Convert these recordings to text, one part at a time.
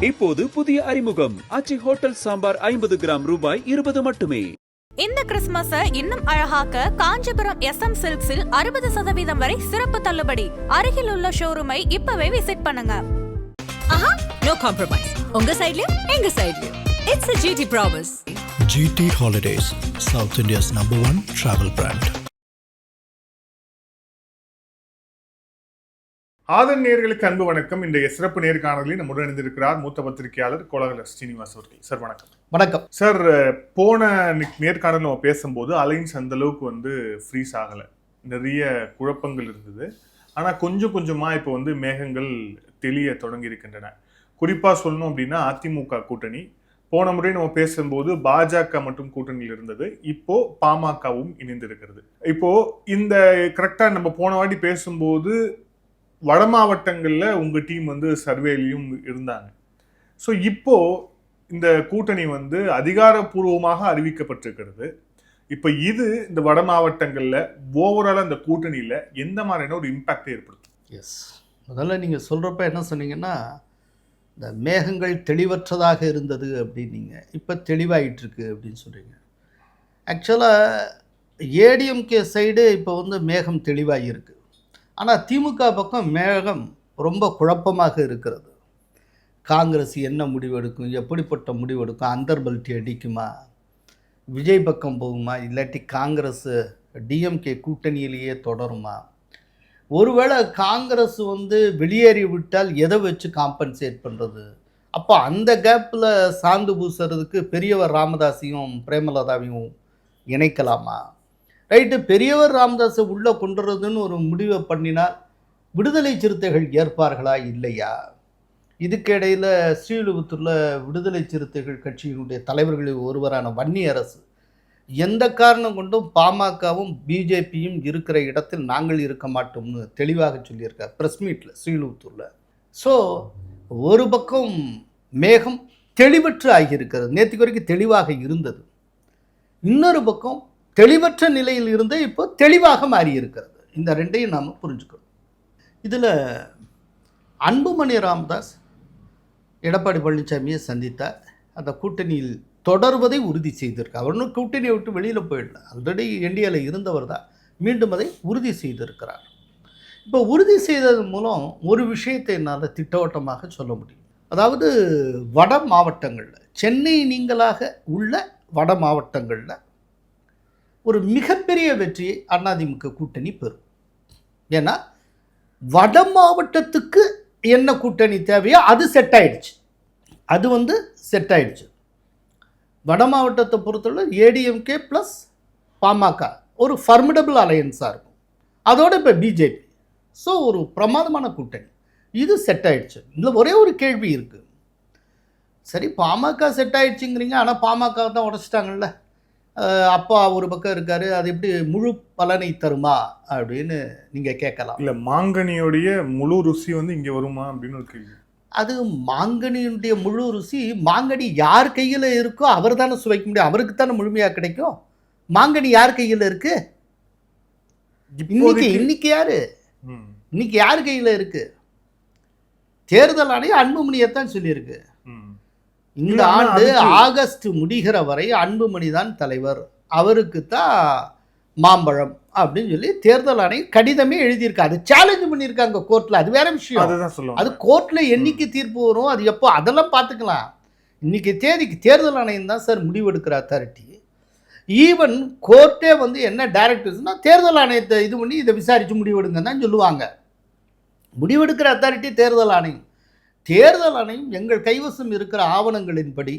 இப்போது புதிய அறிமுகம் ஆச்சி ஹோட்டல் சாம்பார் 50 கிராம் ரூபாய் 20 மட்டுமே. இந்த கிறிஸ்துமஸை இன்னும் அழகாக்க காஞ்சிபுரம் SM சில்க்ஸில் 60% வரை சிறப்பு தள்ளுபடி. அருகில் உள்ள ஷோரூமை இப்பவே விசிட் பண்ணுங்க. No compromise. உங்க சைடுலயும் எங்க சைடுலயும். It's a GT promise. GT Holidays, South India's #1 travel brand. ஆதன் நேயர்களுக்கு அன்பு வணக்கம். இன்றைய சிறப்பு நேர்காணலில் நம்முடன் இணைந்திருக்கிறார் மூத்த பத்திரிகையாளர் கோலகல ஸ்ரீனிவாஸ் அவர்கள். சார் வணக்கம். வணக்கம் சார். போன நேர்காணல் நம்ம பேசும்போது அலைன்ஸ் அந்த அளவுக்கு ஃப்ரீஸ் ஆகலை, நிறைய குழப்பங்கள் இருந்தது. ஆனால் கொஞ்சம் கொஞ்சமாக இப்போ மேகங்கள் தெளிய தொடங்கி இருக்கின்றன. குறிப்பாக சொல்லணும் அப்படின்னா அதிமுக கூட்டணி போன முறை நம்ம பேசும்போது பாஜக மட்டும் கூட்டணியில் இருந்தது, இப்போ பாமகவும் இணைந்திருக்கிறது. இப்போ இந்த கரெக்டா நம்ம போன வாட்டி பேசும்போது வட மாவட்டங்கள்ல உங்க டீம் சர்வேலையும் இருந்தாங்க. ஸோ இப்போ இந்த கூட்டணி அதிகாரப்பூர்வமாக அறிவிக்கப்பட்டிருக்கிறது. இப்போ இது இந்த வட மாவட்டங்கள்ல ஓவராலா இந்த கூட்டணியில எந்த மாதிரியான ஒரு இம்பாக்டை ஏற்படுத்தும்? எஸ், முதல்ல நீங்கள் சொல்கிறப்ப என்ன சொன்னீங்கன்னா, இந்த மேகங்கள் தெளிவற்றதாக இருந்தது அப்படின்னீங்க, இப்போ தெளிவாயிட்டிருக்கு அப்படின்னு சொல்கிறீங்க. ஆக்சுவலாக ஏடிஎம்கே சைடு இப்போ மேகம் தெளிவாகி இருக்குது. ஆனால் திமுக பக்கம் மேகம் ரொம்ப குழப்பமாக இருக்கிறது. காங்கிரஸ் என்ன முடிவெடுக்கும், எப்படிப்பட்ட முடிவெடுக்கும், அந்தர்பல்ட்டி அடிக்குமா, விஜய் பக்கம் போகுமா, இல்லாட்டி காங்கிரஸ் டிஎம்கே கூட்டணியிலேயே தொடருமா, ஒருவேளை காங்கிரஸ் வெளியேறி விட்டால் எதை வச்சு காம்பன்சேட் பண்ணுறது, அப்போ அந்த கேப்பில் சாந்து பூசுறதுக்கு பெரியவர் ராமதாஸையும் பிரேமலதாவையும் இணைக்கலாமா, ரைட்டு, பெரியவர் ராமதாஸை உள்ளே கொண்டுறதுன்னு ஒரு முடிவை பண்ணினால் விடுதலை சிறுத்தைகள் ஏற்பார்களா இல்லையா? இதுக்கிடையில் ஸ்ரீவில்லிபுத்தூரில் விடுதலை சிறுத்தைகள் கட்சியினுடைய தலைவர்களில் ஒருவரான வன்னியரசு எந்த காரணம் கொண்டும் பாமகவும் பிஜேபியும் இருக்கிற இடத்தில் நாங்கள் இருக்க மாட்டோம்னு தெளிவாக சொல்லியிருக்கார் ப்ரெஸ் மீட்டில் ஸ்ரீவில்லிபுத்தூரில். ஸோ ஒரு பக்கம் மேகம் தெளிவற்று ஆகியிருக்கிறது, நேற்றுக்கு வரைக்கும் தெளிவாக இருந்தது. இன்னொரு பக்கம் தெளிவற்ற நிலையில் இருந்து இப்போ தெளிவாக மாறி இருக்கிறது. இந்த ரெண்டையும் நாம் புரிஞ்சுக்கணும். இதில் அன்புமணி ராமதாஸ் எடப்பாடி பழனிசாமியை சந்தித்தார். அந்த கூட்டணியில் தொடர்வதை உறுதி செய்திருக்கார். அவர் இன்னும் கூட்டணியை விட்டு வெளியில் போயிடல, ஆல்ரெடி என்டிஏவில் இருந்தவர் தான், மீண்டும் அதை உறுதி செய்திருக்கிறார். இப்போ உறுதி செய்ததன் மூலம் ஒரு விஷயத்தை என்னால் திட்டவட்டமாக சொல்ல முடியும். அதாவது வட மாவட்டங்களில், சென்னை நீங்களாக உள்ள வட மாவட்டங்களில் ஒரு மிகப்பெரிய வெற்றியை அதிமுக கூட்டணி பெறும். ஏன்னா வட மாவட்டத்துக்கு என்ன கூட்டணி தேவையோ அது செட் ஆயிடுச்சு. அது செட் ஆயிடுச்சு. வட மாவட்டத்தை பொறுத்தவரை ஏடிஎம்கே ப்ளஸ் பாமக ஒரு ஃபர்மிடபிள் அலையன்ஸாக இருக்கும். அதோடு இப்போ பிஜேபி. ஸோ ஒரு பிரமாதமான கூட்டணி, இது செட் ஆயிடுச்சு. இதில் ஒரே ஒரு கேள்வி இருக்குது. சரி, பாமக செட் ஆயிடுச்சுங்கிறீங்க, ஆனால் பாமக தான் உடச்சிட்டாங்கல்ல, அப்பா ஒரு பக்கம் இருக்காரு, அது எப்படி முழு பலனை தருமா அப்படின்னு நீங்கள் கேட்கலாம். இல்லை, மாங்கனியோடைய முழு ருசி இங்கே வருமா அப்படின்னு ஒரு கேள்வி. அது மாங்கனியுடைய முழு ருசி மாங்கனி யார் கையில் இருக்கோ அவர் தானே சுவைக்க முடியும், அவருக்கு தானே முழுமையாக கிடைக்கும். மாங்கனி யார் கையில் இருக்கு இன்னைக்கு யாரு இன்னைக்கு யார் கையில் இருக்கு? தேர்தல் ஆணையம் அன்புமணியத்தான் சொல்லியிருக்கு. இந்த ஆண்டு ஆகஸ்ட் முடிகிற வரை அன்புமணி தான் தலைவர், அவருக்கு தான் மாம்பழம் அப்படின்னு சொல்லி தேர்தல் ஆணையம் கடிதமே எழுதியிருக்கு. அது சேலஞ்ச் பண்ணியிருக்காங்க கோர்ட்டில், அது வேற விஷயம். அது கோர்ட்டில் என்னைக்கு தீர்ப்பு வரும், அது எப்போ, அதெல்லாம் பார்த்துக்கலாம். இன்னைக்கு தேதிக்கு தேர்தல் ஆணையம் தான் சார் முடிவெடுக்கிற அத்தாரிட்டி. ஈவன் கோர்ட்டே என்ன டைரக்டர்ஸ்னா தேர்தல் ஆணையத்தை இது பண்ணி இதை விசாரித்து முடிவெடுங்க தான் சொல்லுவாங்க. முடிவெடுக்கிற அத்தாரிட்டி தேர்தல் ஆணையம். தேர்தல் ஆணையம் எங்கள் கைவசம் இருக்கிற ஆவணங்களின்படி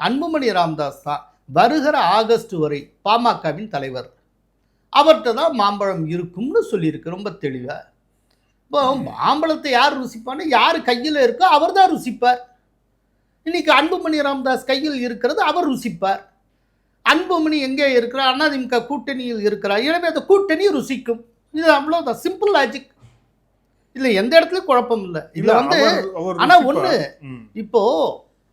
அன்புமணி ராமதாஸ் தான் வருகிற ஆகஸ்ட் வரை பாமகவின் தலைவர், அவர்கிட்ட தான் மாம்பழம் இருக்கும்னு சொல்லியிருக்கு ரொம்ப தெளிவாக. இப்போ மாம்பழத்தை யார் ருசிப்பான்னு, யார் கையில் இருக்கோ அவர் தான் ருசிப்பார். இன்னைக்கு அன்புமணி ராமதாஸ் கையில் இருக்கிறது அவர் ருசிப்பார். அன்புமணி எங்கே இருக்கிறார்? அதிமுக கூட்டணியில் இருக்கிறார், எனவே அந்த கூட்டணி ருசிக்கும். இது அவ்வளோதான், சிம்பிள் லாஜிக். இல்லை, எந்த இடத்துலையும் குழப்பம் இல்லை. இதில் ஆனால் ஒன்று, இப்போ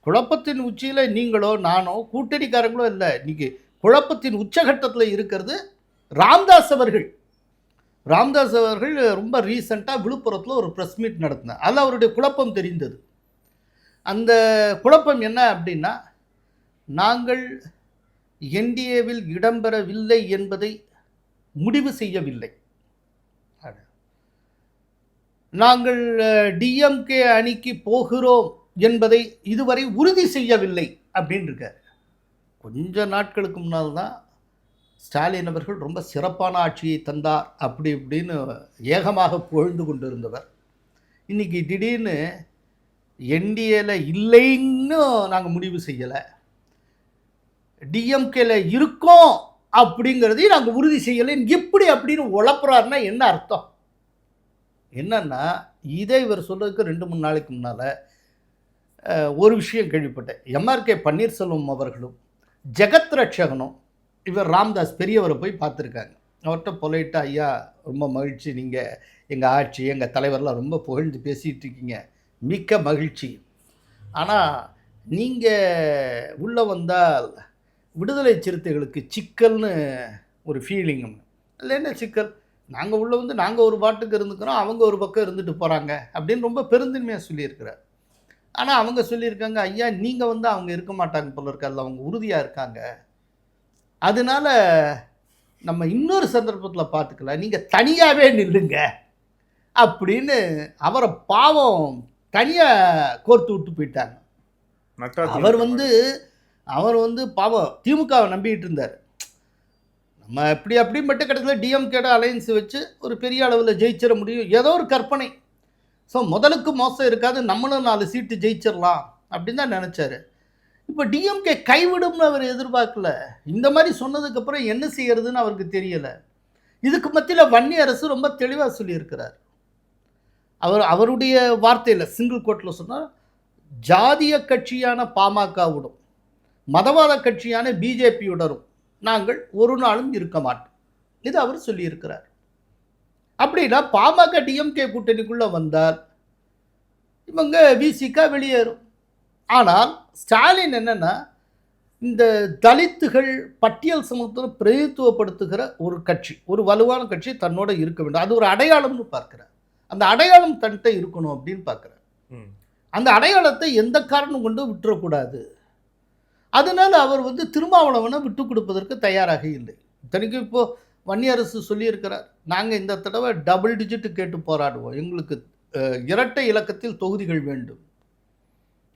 குழப்பத்தின் உச்சியில் நீங்களோ நானோ கூட்டணிக்காரங்களோ இல்லை, இன்னைக்கு குழப்பத்தின் உச்சகட்டத்தில் இருக்கிறது ராமதாஸ் அவர்கள். ராமதாஸ் அவர்கள் ரொம்ப ரீசெண்டாக விழுப்புரத்தில் ஒரு ப்ரெஸ் மீட் நடத்தினார். அதில் அவருடைய குழப்பம் தெரிந்தது. அந்த குழப்பம் என்ன அப்படின்னா, நாங்கள் என்டிஏவில் இடம்பெறவில்லை என்பதை முடிவு செய்யவில்லை, நாங்கள் டிஎம்கே அணிக்கு போகிறோம் என்பதை இதுவரை உறுதி செய்யவில்லை அப்படின்னு இருக்கார். கொஞ்ச நாட்களுக்கு முன்னால் தான் ஸ்டாலின் அவர்கள் ரொம்ப சிறப்பான ஆட்சியை தந்தார் அப்படி இப்படின்னு ஏகமாக புகழ்ந்து கொண்டிருந்தவர், இன்றைக்கி திடீர்னு என்டிஏல இல்லைன்னு நாங்கள் முடிவு செய்யலை, டிஎம்கேல இருக்கோம் அப்படிங்கிறதையும் நாங்கள் உறுதி செய்யலைன்னு எப்படி அப்படின்னு உழப்புறாருன்னா என்ன அர்த்தம்? என்னன்னா, இதை இவர் சொல்றதுக்கு 2-3 நாளைக்கு முன்னால் ஒரு விஷயம் கேள்விப்பட்டேன். எம்ஆர்கே பன்னீர்செல்வம் அவர்களும் ஜெகத் ரட்சகனும் இவர் ராம்தாஸ் பெரியவரை போய் பார்த்துருக்காங்க. அவர்கிட்ட பொலைட்டாக, ஐயா ரொம்ப மகிழ்ச்சி, நீங்கள் எங்கள் ஆட்சி எங்கள் தலைவரெலாம் ரொம்ப புகழ்ந்து பேசிகிட்டு இருக்கீங்க, மிக்க மகிழ்ச்சி, ஆனால் நீங்கள் உள்ளே வந்தால் விடுதலை சிறுத்தைகளுக்கு சிக்கல்னு ஒரு ஃபீலிங். இல்லை என்ன சிக்கல், நாங்கள் உள்ளே வந்து நாங்கள் ஒரு பாட்டுக்கு இருந்துக்கிறோம், அவங்க ஒரு பக்கம் இருந்துட்டு போகிறாங்க அப்படின்னு ரொம்ப பெருந்தன்மையாக சொல்லியிருக்கிறார். ஆனால் அவங்க சொல்லியிருக்காங்க, ஐயா நீங்கள் வந்து அவங்க இருக்க மாட்டாங்க போல இருக்க, அதில் அவங்க உறுதியாக இருக்காங்க, அதனால நம்ம இன்னொரு சந்தர்ப்பத்தில் பார்த்துக்கலாம், நீங்கள் தனியாகவே நில்லுங்க அப்படின்னு அவரை பாவம் தனியாக கோர்த்து விட்டு போயிட்டாங்க. அவர் வந்து பாவம் திமுகவை நம்பிக்கிட்டு இருந்தார், நம்ம அப்படி மட்டும் கடைசியில் டிஎம்கேட அலையன்ஸ் வச்சு ஒரு பெரிய அளவில் ஜெயிச்சிட முடியும், ஏதோ ஒரு கற்பனை. ஸோ முதலுக்கு மோசம் இருக்காது, நம்மளும் 4 சீட்டு ஜெயிச்சிடலாம் அப்படின்னு தான் நினச்சாரு. இப்போ டிஎம்கே கைவிடும்னு அவர் எதிர்பார்க்கல. இந்த மாதிரி சொன்னதுக்கப்புறம் என்ன செய்யறதுன்னு அவருக்கு தெரியலை. இதுக்கு மத்தியில் வன்னி அரசு ரொம்ப தெளிவாக சொல்லியிருக்கிறார். அவருடைய வார்த்தையில் சிங்கிள் கோட்டில் சொன்னார், ஜாதிய கட்சியான பாமகவுடன் மதவாத கட்சியான பிஜேபியுடனும் நாங்கள் ஒரு நாளும் இருக்க மாட்டோம், இது அவர் சொல்லியிருக்கிறார். அப்படின்னா பாமக டிஎம்கே கூட்டணிக்குள்ளே வந்தால் இவங்க விசிகா வெளியேறும். ஆனால் ஸ்டாலின் என்னன்னா, இந்த தலித்துகள் பட்டியல் சமூகத்தை பிரதித்துவப்படுத்துகிற ஒரு கட்சி, ஒரு வலுவான கட்சி தன்னோட இருக்க வேண்டும், அது ஒரு அடையாளம்னு பார்க்கிறார். அந்த அடையாளம் தன்கிட்ட இருக்கணும் அப்படின்னு பார்க்குறார். அந்த அடையாளத்தை எந்த காரணம் கொண்டு விட்டுறக்கூடாது. அதனால் அவர் வந்து திருமாவளவனை விட்டு கொடுப்பதற்கு தயாராக இல்லை. இத்தனைக்கும் இப்போது வன்னியரசு சொல்லியிருக்கிறார், நாங்கள் இந்த தடவை டபுள் டிஜிட்டு கேட்டு போராடுவோம், எங்களுக்கு இரட்டை இலக்கத்தில் தொகுதிகள் வேண்டும்,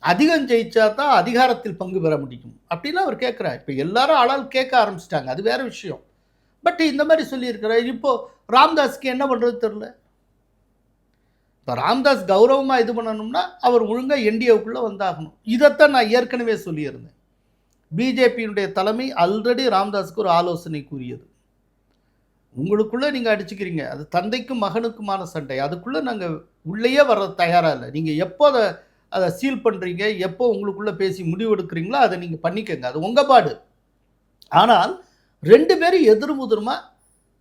அதிகம் ஜெயிச்சா தான் அதிகாரத்தில் பங்கு பெற முடியும் அப்படிலாம் அவர் கேட்குறார். இப்போ எல்லாரும் ஆளால் கேட்க ஆரம்பிச்சிட்டாங்க, அது வேறு விஷயம். பட் இந்த மாதிரி சொல்லியிருக்கிறார். இப்போது ராம்தாஸ்க்கு என்ன பண்ணுறது தெரில. இப்போ ராம்தாஸ் கௌரவமாக இது பண்ணணும்னா அவர் ஒழுங்காக என்டிஏவுக்குள்ளே வந்தாகணும். இதைத்தான் நான் ஏற்கனவே சொல்லியிருந்தேன். பிஜேபியினுடைய தலைமை ஆல்ரெடி ராம்தாஸுக்கு ஒரு ஆலோசனை கூறியது, உங்களுக்குள்ளே நீங்கள் அடிச்சுக்கிறீங்க, அது தந்தைக்கும் மகனுக்குமான சண்டை, அதுக்குள்ளே நாங்கள் உள்ளேயே வர தயாராக இல்லை, நீங்கள் எப்போ அதை சீல் பண்ணுறீங்க, எப்போ உங்களுக்குள்ளே பேசி முடிவெடுக்கிறீங்களோ அதை நீங்கள் பண்ணிக்கங்க, அது உங்கள் பாடு. ஆனால் 2 பேரும் எதிர்முதிரமாக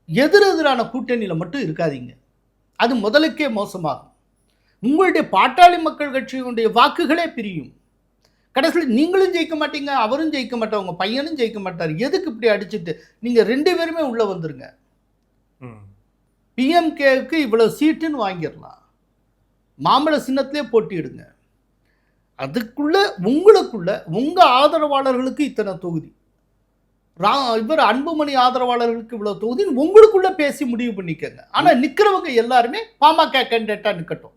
எதிரெதிரான கூட்டணியில் மட்டும் இருக்காதீங்க, அது முதலுக்கே மோசமாகும். உங்களுடைய பாட்டாளி மக்கள் கட்சியினுடைய வாக்குகளே பிரியும். கடைசியில் நீங்களும் ஜெயிக்க மாட்டீங்க, அவரும் ஜெயிக்க மாட்டார், உங்கள் பையனும் ஜெயிக்க மாட்டார். எதுக்கு இப்படி அடிச்சுட்டு நீங்கள் 2 பேருமே உள்ளே வந்துருங்க. பிஎம்கேவுக்கு இவ்வளோ சீட்டுன்னு வாங்கிடலாம், மாம்பழ சின்னத்திலே போட்டியிடுங்க, உங்களுக்குள்ள உங்கள் ஆதரவாளர்களுக்கு இத்தனை தொகுதி, இவர் அன்புமணி ஆதரவாளர்களுக்கு இவ்வளோ தொகுதின்னு உங்களுக்குள்ள பேசி முடிவு பண்ணிக்கங்க. ஆனால் நிற்கிறவங்க எல்லாருமே பாமக கேண்டிடேட்டாக நிற்கட்டும்.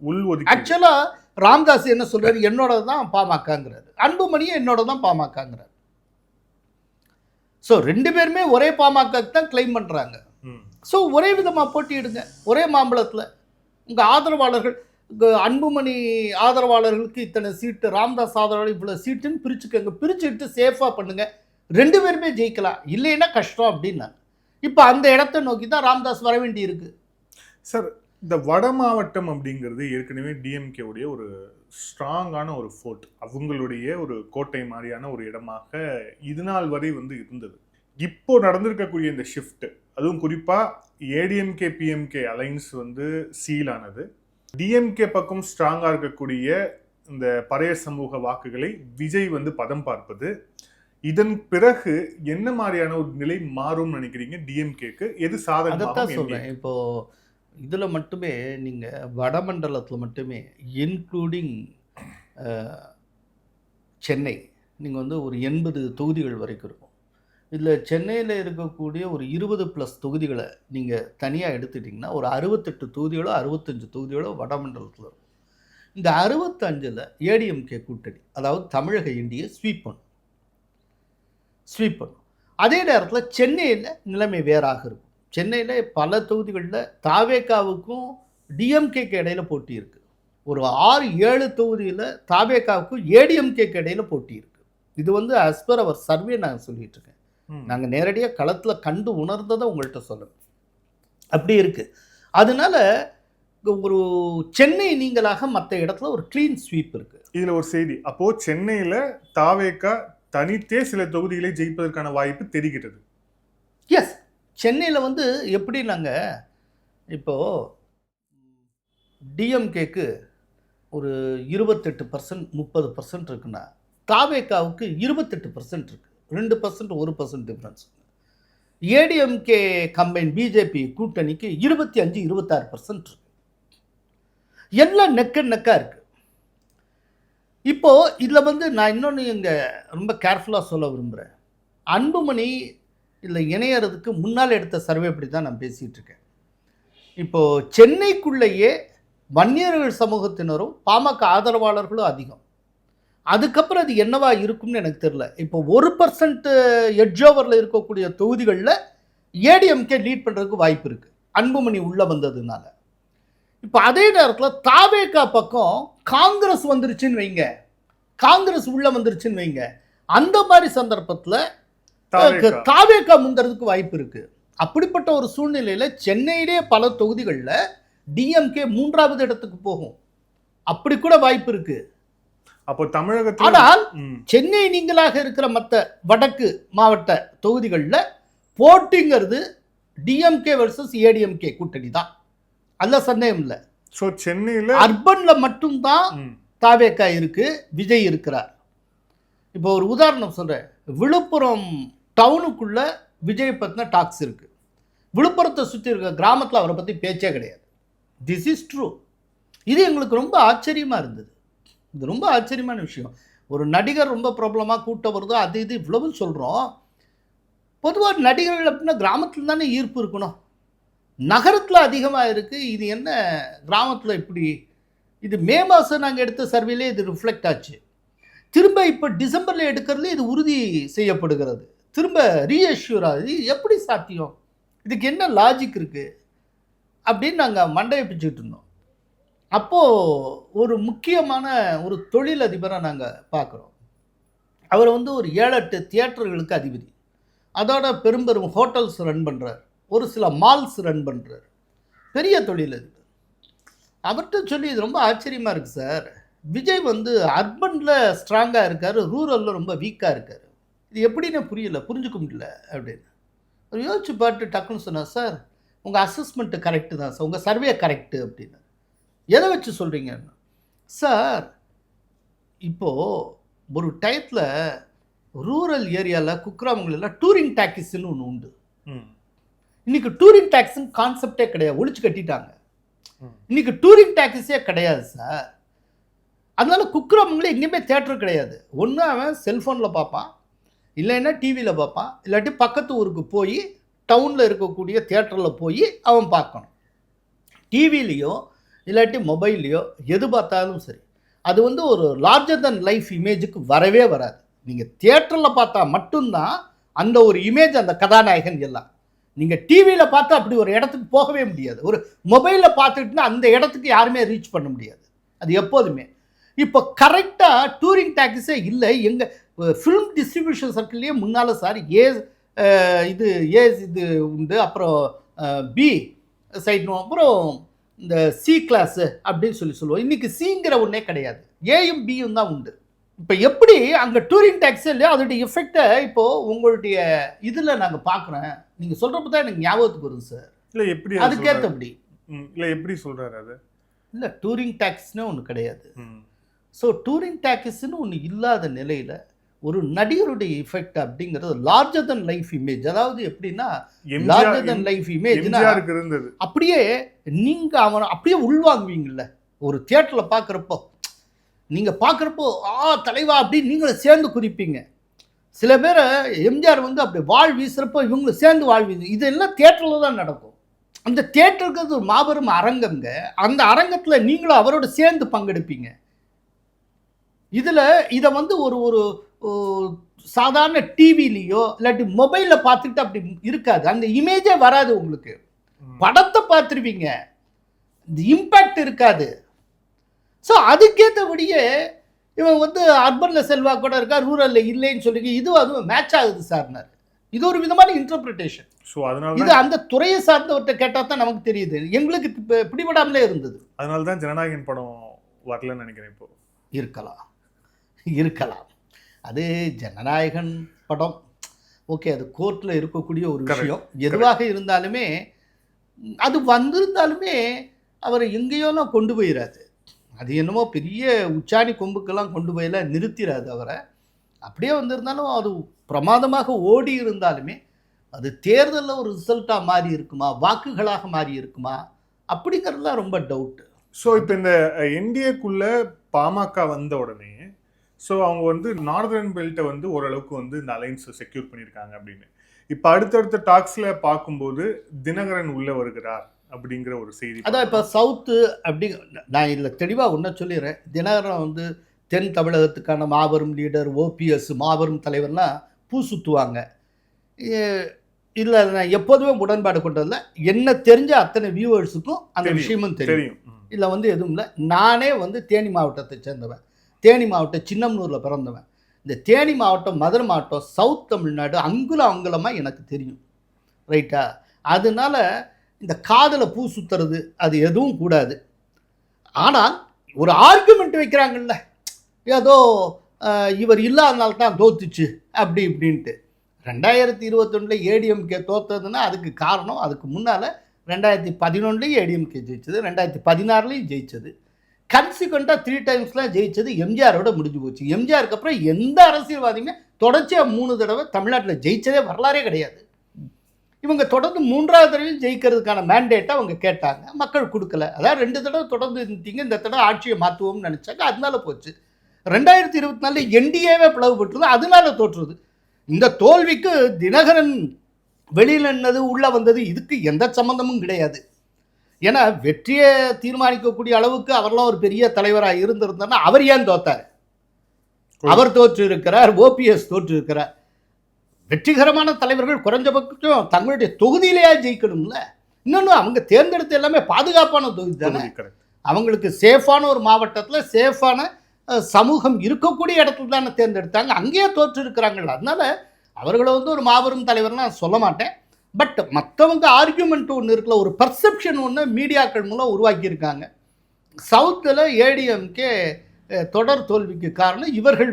ஆக்சுவலாக ராம்தாஸ் என்ன சொல்றாரு, என்னோட தான் பாமகங்கிறாரு, அன்புமணியும் என்னோட தான் பாமகங்கிறாரு. ஸோ 2 பேருமே ஒரே பாமக தான் கிளைம் பண்ணுறாங்க. ஸோ ஒரே விதமாக போட்டியிடுங்க, ஒரே மாம்பழத்தில். உங்கள் ஆதரவாளர்கள், அன்புமணி ஆதரவாளர்களுக்கு இத்தனை சீட்டு, ராம்தாஸ் ஆதரவாளர் இவ்வளோ சீட்டுன்னு பிரிச்சுக்கோங்க, பிரிச்சுக்கிட்டு சேஃபாக பண்ணுங்கள், 2 பேருமே ஜெயிக்கலாம், இல்லைன்னா கஷ்டம் அப்படின்னா. இப்போ அந்த இடத்தை நோக்கி தான் ராம்தாஸ் வர வேண்டி இருக்கு. சார், இந்த வட மாவட்டம் அப்படிங்கிறது ஏற்கனவே டிஎம்கேவுடைய ஒரு ஸ்ட்ராங்கான ஒரு ஃபோர்ட், அவங்களுடைய ஒரு கோட்டை மாதிரியான ஒரு இடமாக இது நாள் வரை வந்து இருந்தது. இப்போ நடந்திருக்கக்கூடிய இந்த ஷிஃப்ட், அதுவும் குறிப்பாக ஏடிஎம்கே பிஎம்கே அலைன்ஸ் வந்து சீல் ஆனது, டிஎம்கே பக்கம் ஸ்ட்ராங்காக இருக்கக்கூடிய இந்த பழைய சமூக வாக்குகளை விஜய் வந்து பதம் பார்ப்பது, இதன் பிறகு என்ன மாதிரியான ஒரு நிலை மாறும் நினைக்கிறீங்க டிஎம்கேக்கு? எது சாதகமாக சொல்றேன். இப்போ இதில் மட்டுமே நீங்கள் வடமண்டலத்தில் மட்டுமே இன்க்ளூடிங் சென்னை நீங்கள் வந்து ஒரு 80 தொகுதிகள் வரைக்கும் இருக்கும். இதில் சென்னையில் இருக்கக்கூடிய ஒரு 20+ தொகுதிகளை நீங்கள் தனியாக எடுத்துட்டிங்கன்னா ஒரு 68 தொகுதிகளோ 65 தொகுதிகளோ வடமண்டலத்தில் இருக்கும். இந்த 65ல் ஏடிஎம்கே கூட்டணி, அதாவது தமிழக இந்தியை ஸ்வீப் பண்ணும். அதே நேரத்தில் சென்னையில் நிலைமை வேறாக இருக்கும். சென்னையில் பல தொகுதிகளில் தாவேகாவுக்கும் டிஎம்கேக்கு இடையில போட்டி இருக்குது. ஒரு 6-7 தொகுதியில் தாவேகாவுக்கும் ஏடிஎம்கேக்கு இடையில போட்டி இருக்குது. இது வந்து as per அவர் சர்வே நான் சொல்லிட்டு இருக்கேன். நாங்கள் நேரடியாக களத்தில் கண்டு உணர்ந்ததை உங்கள்கிட்ட சொல்லணும். அப்படி இருக்குது. அதனால ஒரு சென்னை நீங்களாக மற்ற இடத்துல ஒரு க்ளீன் ஸ்வீப் இருக்குது. இதில் ஒரு செய்தி, அப்போது சென்னையில் தாவேகா தனித்தே சில தொகுதிகளை ஜெயிப்பதற்கான வாய்ப்பு தெரிகிறது. எஸ், சென்னையில் வந்து எப்படி நாங்கள் இப்போது டிஎம்கேக்கு ஒரு 28% 30% இருக்குன்னா தாவேகாவுக்கு 28% இருக்குது. 2% 1% டிஃப்ரென்ஸ். ஏடிஎம்கே கம்பைன் பிஜேபி கூட்டணிக்கு 25-26% இருக்கு. எல்லாம் நெக்காக இருக்குது. இப்போது இதில் வந்து நான் இன்னொன்று இங்கே ரொம்ப கேர்ஃபுல்லாக சொல்ல விரும்புகிறேன். அன்புமணி இதில் இணையறதுக்கு முன்னால் எடுத்த சர்வே அப்படி தான் நான் பேசிகிட்டு இருக்கேன். இப்போது சென்னைக்குள்ளேயே வன்னியர்கள் சமூகத்தினரும் பாமக ஆதரவாளர்களும் அதிகம். அதுக்கப்புறம் அது என்னவா இருக்கும்னு எனக்கு தெரியல. இப்போ 1% எட்ஜ் ஓவரில் இருக்கக்கூடிய தொகுதிகளில் ஏடிஎம்கே லீட் பண்ணுறதுக்கு வாய்ப்பு இருக்குது, அன்புமணி உள்ளே வந்ததுனால. இப்போ அதே நேரத்தில் தாவேகா பக்கம் காங்கிரஸ் வந்துருச்சுன்னு வைங்க, காங்கிரஸ் உள்ளே வந்துருச்சுன்னு வைங்க, அந்த மாதிரி சந்தர்ப்பத்தில் தாவேகா முந்துறதுக்கு வாய்ப்பு இருக்குது. அப்படிப்பட்ட ஒரு சூழ்நிலையில் சென்னையிலே பல தொகுதிகளில் டிஎம்கே 3வது இடத்துக்கு போகும். அப்படி கூட வாய்ப்பு இருக்குது. அப்போ தமிழகத்தில் ஆனால் சென்னை நீங்களாக இருக்கிற மற்ற வடக்கு மாவட்ட தொகுதிகளில் போட்டிங்கிறது டிஎம்கே வர்சஸ் ஏடிஎம்கே கூட்டணி தான், அல்ல சந்தேகம் இல்லை. ஸோ சென்னையில் அர்பனில் மட்டும்தான் தாவேகா இருக்கு, விஜய் இருக்கிறார். இப்போ ஒரு உதாரணம் சொல்கிறேன். விழுப்புரம் டவுனுக்குள்ள விஜய் பற்றின டாக்ஸ் இருக்குது. விழுப்புரத்தை சுற்றி இருக்க கிராமத்தில் அவரை பற்றி பேச்சே கிடையாது. This is true. இது எங்களுக்கு ரொம்ப ஆச்சரியமாக இருந்தது. இது ரொம்ப ஆச்சரியமான விஷயம். ஒரு நடிகர் ரொம்ப ப்ராப்ளமாக கூட்டம் வருதோ அது இது இவ்வளவு சொல்கிறோம். பொதுவாக நடிகர்கள் அப்படின்னா கிராமத்தில் தானே ஈர்ப்பு இருக்கணும், நகரத்தில் அதிகமாக இருக்குது. இது என்ன கிராமத்தில் இப்படி? இது மே மாதம் நாங்கள் எடுத்த சர்வேலே இது ரிஃப்ளெக்ட் ஆச்சு. திரும்ப இப்போ டிசம்பரில் எடுக்கிறதுல இது உறுதி செய்யப்படுகிறது, திரும்ப ரீஅஷ்யூர் ஆகுது. இது எப்படி சாத்தியம்? இதுக்கு என்ன லாஜிக் இருக்குது அப்படின்னு நாங்கள் மண்டையை பிச்சுக்கிட்டு இருந்தோம். அப்போது ஒரு முக்கியமான ஒரு தொழிலதிபரை நாங்கள் பார்க்குறோம். அவர் வந்து ஒரு 7-8 தியேட்டர்களுக்கு அதிபதி, அதோட பெரும் ஹோட்டல்ஸ் ரன் பண்ணுறார், ஒரு சில மால்ஸ் ரன் பண்ணுறார், பெரிய தொழிலதிபர். அவர்கிட்ட சொல்லி இது ரொம்ப ஆச்சரியமாக இருக்குது சார், விஜய் வந்து அர்பனில் ஸ்ட்ராங்காக இருக்கார், ரூரலில் ரொம்ப வீக்காக இருக்கார், இது எப்படின்னு புரியல, புரிஞ்சுக்க முடியல அப்படின்னு. அவர் யோசிச்சு பார்த்து டக்குன்னு சொன்னார், சார் உங்கள் அசஸ்மெண்ட்டு கரெக்டு தான் சார், உங்கள் சர்வே கரெக்டு அப்படின்னு. எதை வச்சு சொல்கிறீங்கன்னு. சார் இப்போது ஒரு டயத்தில் ரூரல் ஏரியாவில் குக்கிராமங்களெல்லாம் டூரிங் டாக்ஸின்னு ஒன்று உண்டு. இன்றைக்கி டூரிங் டாக்ஸின்னு கான்செப்டே கிடையாது, ஒழிச்சு கட்டிட்டாங்க. இன்றைக்கி டூரிங் டாக்ஸிஸே கிடையாது சார். அதனால குக்கிராமங்களே எங்கேயுமே தேட்டர் கிடையாது. ஒன்று அவன் செல்ஃபோனில் பார்ப்பான், இல்லைன்னா டிவியில் பார்ப்பான், இல்லாட்டி பக்கத்து ஊருக்கு போய் டவுனில் இருக்கக்கூடிய தியேட்டரில் போய் அவன் பார்க்கணும். டிவிலேயோ இல்லாட்டி மொபைல்லையோ எது பார்த்தாலும் சரி, அது வந்து ஒரு லார்ஜர் தன் லைஃப் இமேஜுக்கு வரவே வராது. நீங்கள் தியேட்டரில் பார்த்தா மட்டும்தான் அந்த ஒரு இமேஜ், அந்த கதாநாயகன் எல்லாம். நீங்கள் டிவியில் பார்த்தா அப்படி ஒரு இடத்துக்கு போகவே முடியாது. ஒரு மொபைலில் பார்த்துக்கிட்டுனா அந்த இடத்துக்கு யாருமே ரீச் பண்ண முடியாது, அது எப்போதுமே. இப்போ கரெக்டாக டூரிங் டாக்ஸே இல்லை. எங்கள் ஃபிலிம் டிஸ்ட்ரிபியூஷன் சர்க்கிள்லேயே முன்னால் சார் இது உண்டு, அப்புறம் பி சைட்னும், அப்புறம் இந்த சி கிளாஸு அப்படின்னு சொல்லுவோம். இன்றைக்கி சிங்கிற ஒன்றே கிடையாது, ஏயும் பியும் தான் உண்டு. இப்போ எப்படி அங்கே டூரிங் டாக்ஸே இல்லையோ அதோடைய எஃபெக்டை இப்போது உங்களுடைய இதில் நாங்கள் பார்க்குறேன். நீங்கள் சொல்கிறப்ப தான் எனக்கு ஞாபகத்துக்கு வருது சார். இல்லை எப்படி அதுக்கேற்றபடி இல்லை எப்படி சொல்கிறாரு அது? இல்லை, டூரிங் டாக்ஸ்னே ஒன்று கிடையாது. ஸோ டூரிங் டாக்ஸ்ன்னு ஒன்று இல்லாத நிலையில் ஒரு நடிகருடைய எஃபெக்ட் அப்படிங்கிறது லார்ஜர் தன் லைஃப் இமேஜ். அதாவது எப்படின்னா லார்ஜர் தன் லைஃப் இமேஜ்னா அப்படியே நீங்கள் அவனை அப்படியே உள்வாங்குவீங்கள்ல ஒரு தியேட்டரில் பார்க்குறப்போ. நீங்கள் பார்க்குறப்போ தலைவா அப்படின்னு நீங்களும் சேர்ந்து குதிப்பீங்க. சில பேரை எம்ஜிஆர் வந்து அப்படி வாழ் வீசுகிறப்போ இவங்களும் சேர்ந்து வாழ் வீசு. இதெல்லாம் தியேட்டரில் தான் நடக்கும். அந்த தியேட்டருக்கு ஒரு மாபெரும் அரங்கங்க. அந்த அரங்கத்தில் நீங்களும் அவரோட சேர்ந்து பங்கெடுப்பீங்க. இதை வந்து ஒரு சாதாரண டிவிலேயோ இல்லாட்டி மொபைலில் பார்த்துட்டு அப்படி இருக்காது. அந்த இமேஜே வராது உங்களுக்கு. படத்தை பார்த்துருவீங்க, இந்த இம்பேக்ட் இருக்காது. ஸோ அதுக்கேற்றபடியே இவன் வந்து அர்பனில் செல்வா கூட இருக்கா, ரூரலில் இல்லைன்னு சொல்லி அதுவும் மேட்ச் ஆகுது சார்னார். இது ஒரு விதமான இன்டர்பிரிட்டேஷன். ஸோ அதனால இது அந்த துறையை சார்ந்தவர்கிட்ட கேட்டால் தான் நமக்கு தெரியுது. எங்களுக்கு பிடிபடாமலே இருந்தது. அதனால தான் ஜனநாயகன் படம் வரலன்னு நினைக்கிறேன். இப்போ இருக்கலாம். அது ஜனநாயகன் படம் ஓகே, அது கோர்ட்டில் இருக்கக்கூடிய ஒரு விஷயம். எதுவாக இருந்தாலுமே அது வந்திருந்தாலுமே அவரை எங்கேயோலாம் கொண்டு போயிடாது. அது என்னமோ பெரிய உச்சாணி கொம்புக்கெல்லாம் கொண்டு போயெல்லாம் நிறுத்திடாது அவரை. அப்படியே வந்திருந்தாலும் அது பிரமாதமாக ஓடி இருந்தாலுமே அது தேர்தலில் ஒரு ரிசல்ட்டாக மாறி இருக்குமா, வாக்குகளாக மாறி இருக்குமா, அப்படிங்கிறதுலாம் ரொம்ப டவுட்டு. ஸோ இப்போ இந்த என்டிஏக்குள்ளே பாமக வந்த உடனே ஸோ அவங்க வந்து நார்தர்ன் பெல்ட்டை வந்து ஓரளவுக்கு வந்து இந்த அலைன்ஸை செக்யூர் பண்ணியிருக்காங்க அப்படின்னு. இப்போ அடுத்தடுத்த டாக்ஸில் பார்க்கும்போது தினகரன் உள்ளே வருகிறார் அப்படிங்கிற ஒரு செய்தி. அதான் இப்போ சவுத்து அப்படி நான் இதில் தெளிவாக ஒன்றை சொல்லிடுறேன். தினகரன் வந்து தென் தமிழகத்துக்கான மாபெரும் லீடர், ஓபிஎஸ் மாபெரும் தலைவர்லாம் பூ சுற்றுவாங்க. இல்லை நான் எப்போதுமே உடன்பாடு கொண்டதில்லை. என்ன தெரிஞ்ச அத்தனை வியூவர்ஸுக்கும் அந்த விஷயமும் தெரியும். இல்லை வந்து எதுவும் இல்லை. நானே வந்து தேனி மாவட்டத்தை சேர்ந்தவன். தேனி மாவட்டம் சின்னம்னூரில் பிறந்தவன். இந்த தேனி மாவட்டம், மதுரை மாவட்டம், சவுத் தமிழ்நாடு அங்குலமாக எனக்கு தெரியும். ரைட்டா? அதனால இந்த காதில் பூ சுற்றுறது அது எதுவும் கூடாது. ஆனால் ஒரு ஆர்குமெண்ட் வைக்கிறாங்கல்ல, ஏதோ இவர் இல்லாதனால தான் தோத்துச்சு அப்படி இப்படின்ட்டு. 2021 ஏடிஎம்கே தோத்ததுன்னா அதுக்கு காரணம், அதுக்கு முன்னால் 2011 ஏடிஎம்கே ஜெயிச்சது, 2016 ஜெயிச்சது. கன்சிக்வெண்ட்டாக 3 டைம்ஸ்லாம் ஜெயிச்சது எம்ஜிஆரோட முடிஞ்சு போச்சு. எம்ஜிஆருக்கு அப்புறம் எந்த அரசியல்வாதியுமே தொடர்ச்சியாக 3 தடவை தமிழ்நாட்டில் ஜெயிச்சதே வரலாறே கிடையாது. இவங்க தொடர்ந்து 3ஆவது தடவையும் ஜெயிக்கிறதுக்கான மேண்டேட்டை அவங்க கேட்டாங்க, மக்கள் கொடுக்கல. அதாவது 2 தடவை தொடர்ந்து இருந்தீங்க, இந்த தடவை ஆட்சியை மாற்றுவோம்னு நினச்சாங்க, அதனால போச்சு. 2024 என்டிஏவே பிளவுபட்டுருது, அதனால தோற்றுறது. இந்த தோல்விக்கு தினகரன் வெளியில் நின்னது உள்ளே வந்தது இதுக்கு எந்த சம்மந்தமும் கிடையாது. ஏன்னா வெற்றியை தீர்மானிக்கக்கூடிய அளவுக்கு அவரெல்லாம் ஒரு பெரிய தலைவராக இருந்திருந்தாருன்னா அவர் ஏன் தோத்தார்? அவர் தோற்று இருக்கிறார், ஓபிஎஸ் தோற்று இருக்கிறார். வெற்றிகரமான தலைவர்கள் குறைஞ்சபட்சம் தங்களுடைய தொகுதியிலேயே ஜெயிக்கணும்ல. இன்னொன்று, அவங்க தேர்ந்தெடுத்த எல்லாமே பாதுகாப்பான தொகுதி தானே. அவங்களுக்கு சேஃபான ஒரு மாவட்டத்தில் சேஃபான சமூகம் இருக்கக்கூடிய இடத்துல தானே தேர்ந்தெடுத்தாங்க. அங்கேயே தோற்று இருக்கிறாங்கள. அதனால அவர்களை வந்து ஒரு மாபெரும் தலைவர் நான் சொல்ல மாட்டேன். பட் மற்றவங்க ஆர்கியூமெண்ட் ஒன்று இருக்குல்ல, ஒரு பர்செப்ஷன் ஒன்று மீடியாக்கள் மூலம் உருவாக்கியிருக்காங்க. சவுத்தில் ஏடிஎம்கே தொடர் தோல்விக்கு காரணம் இவர்கள்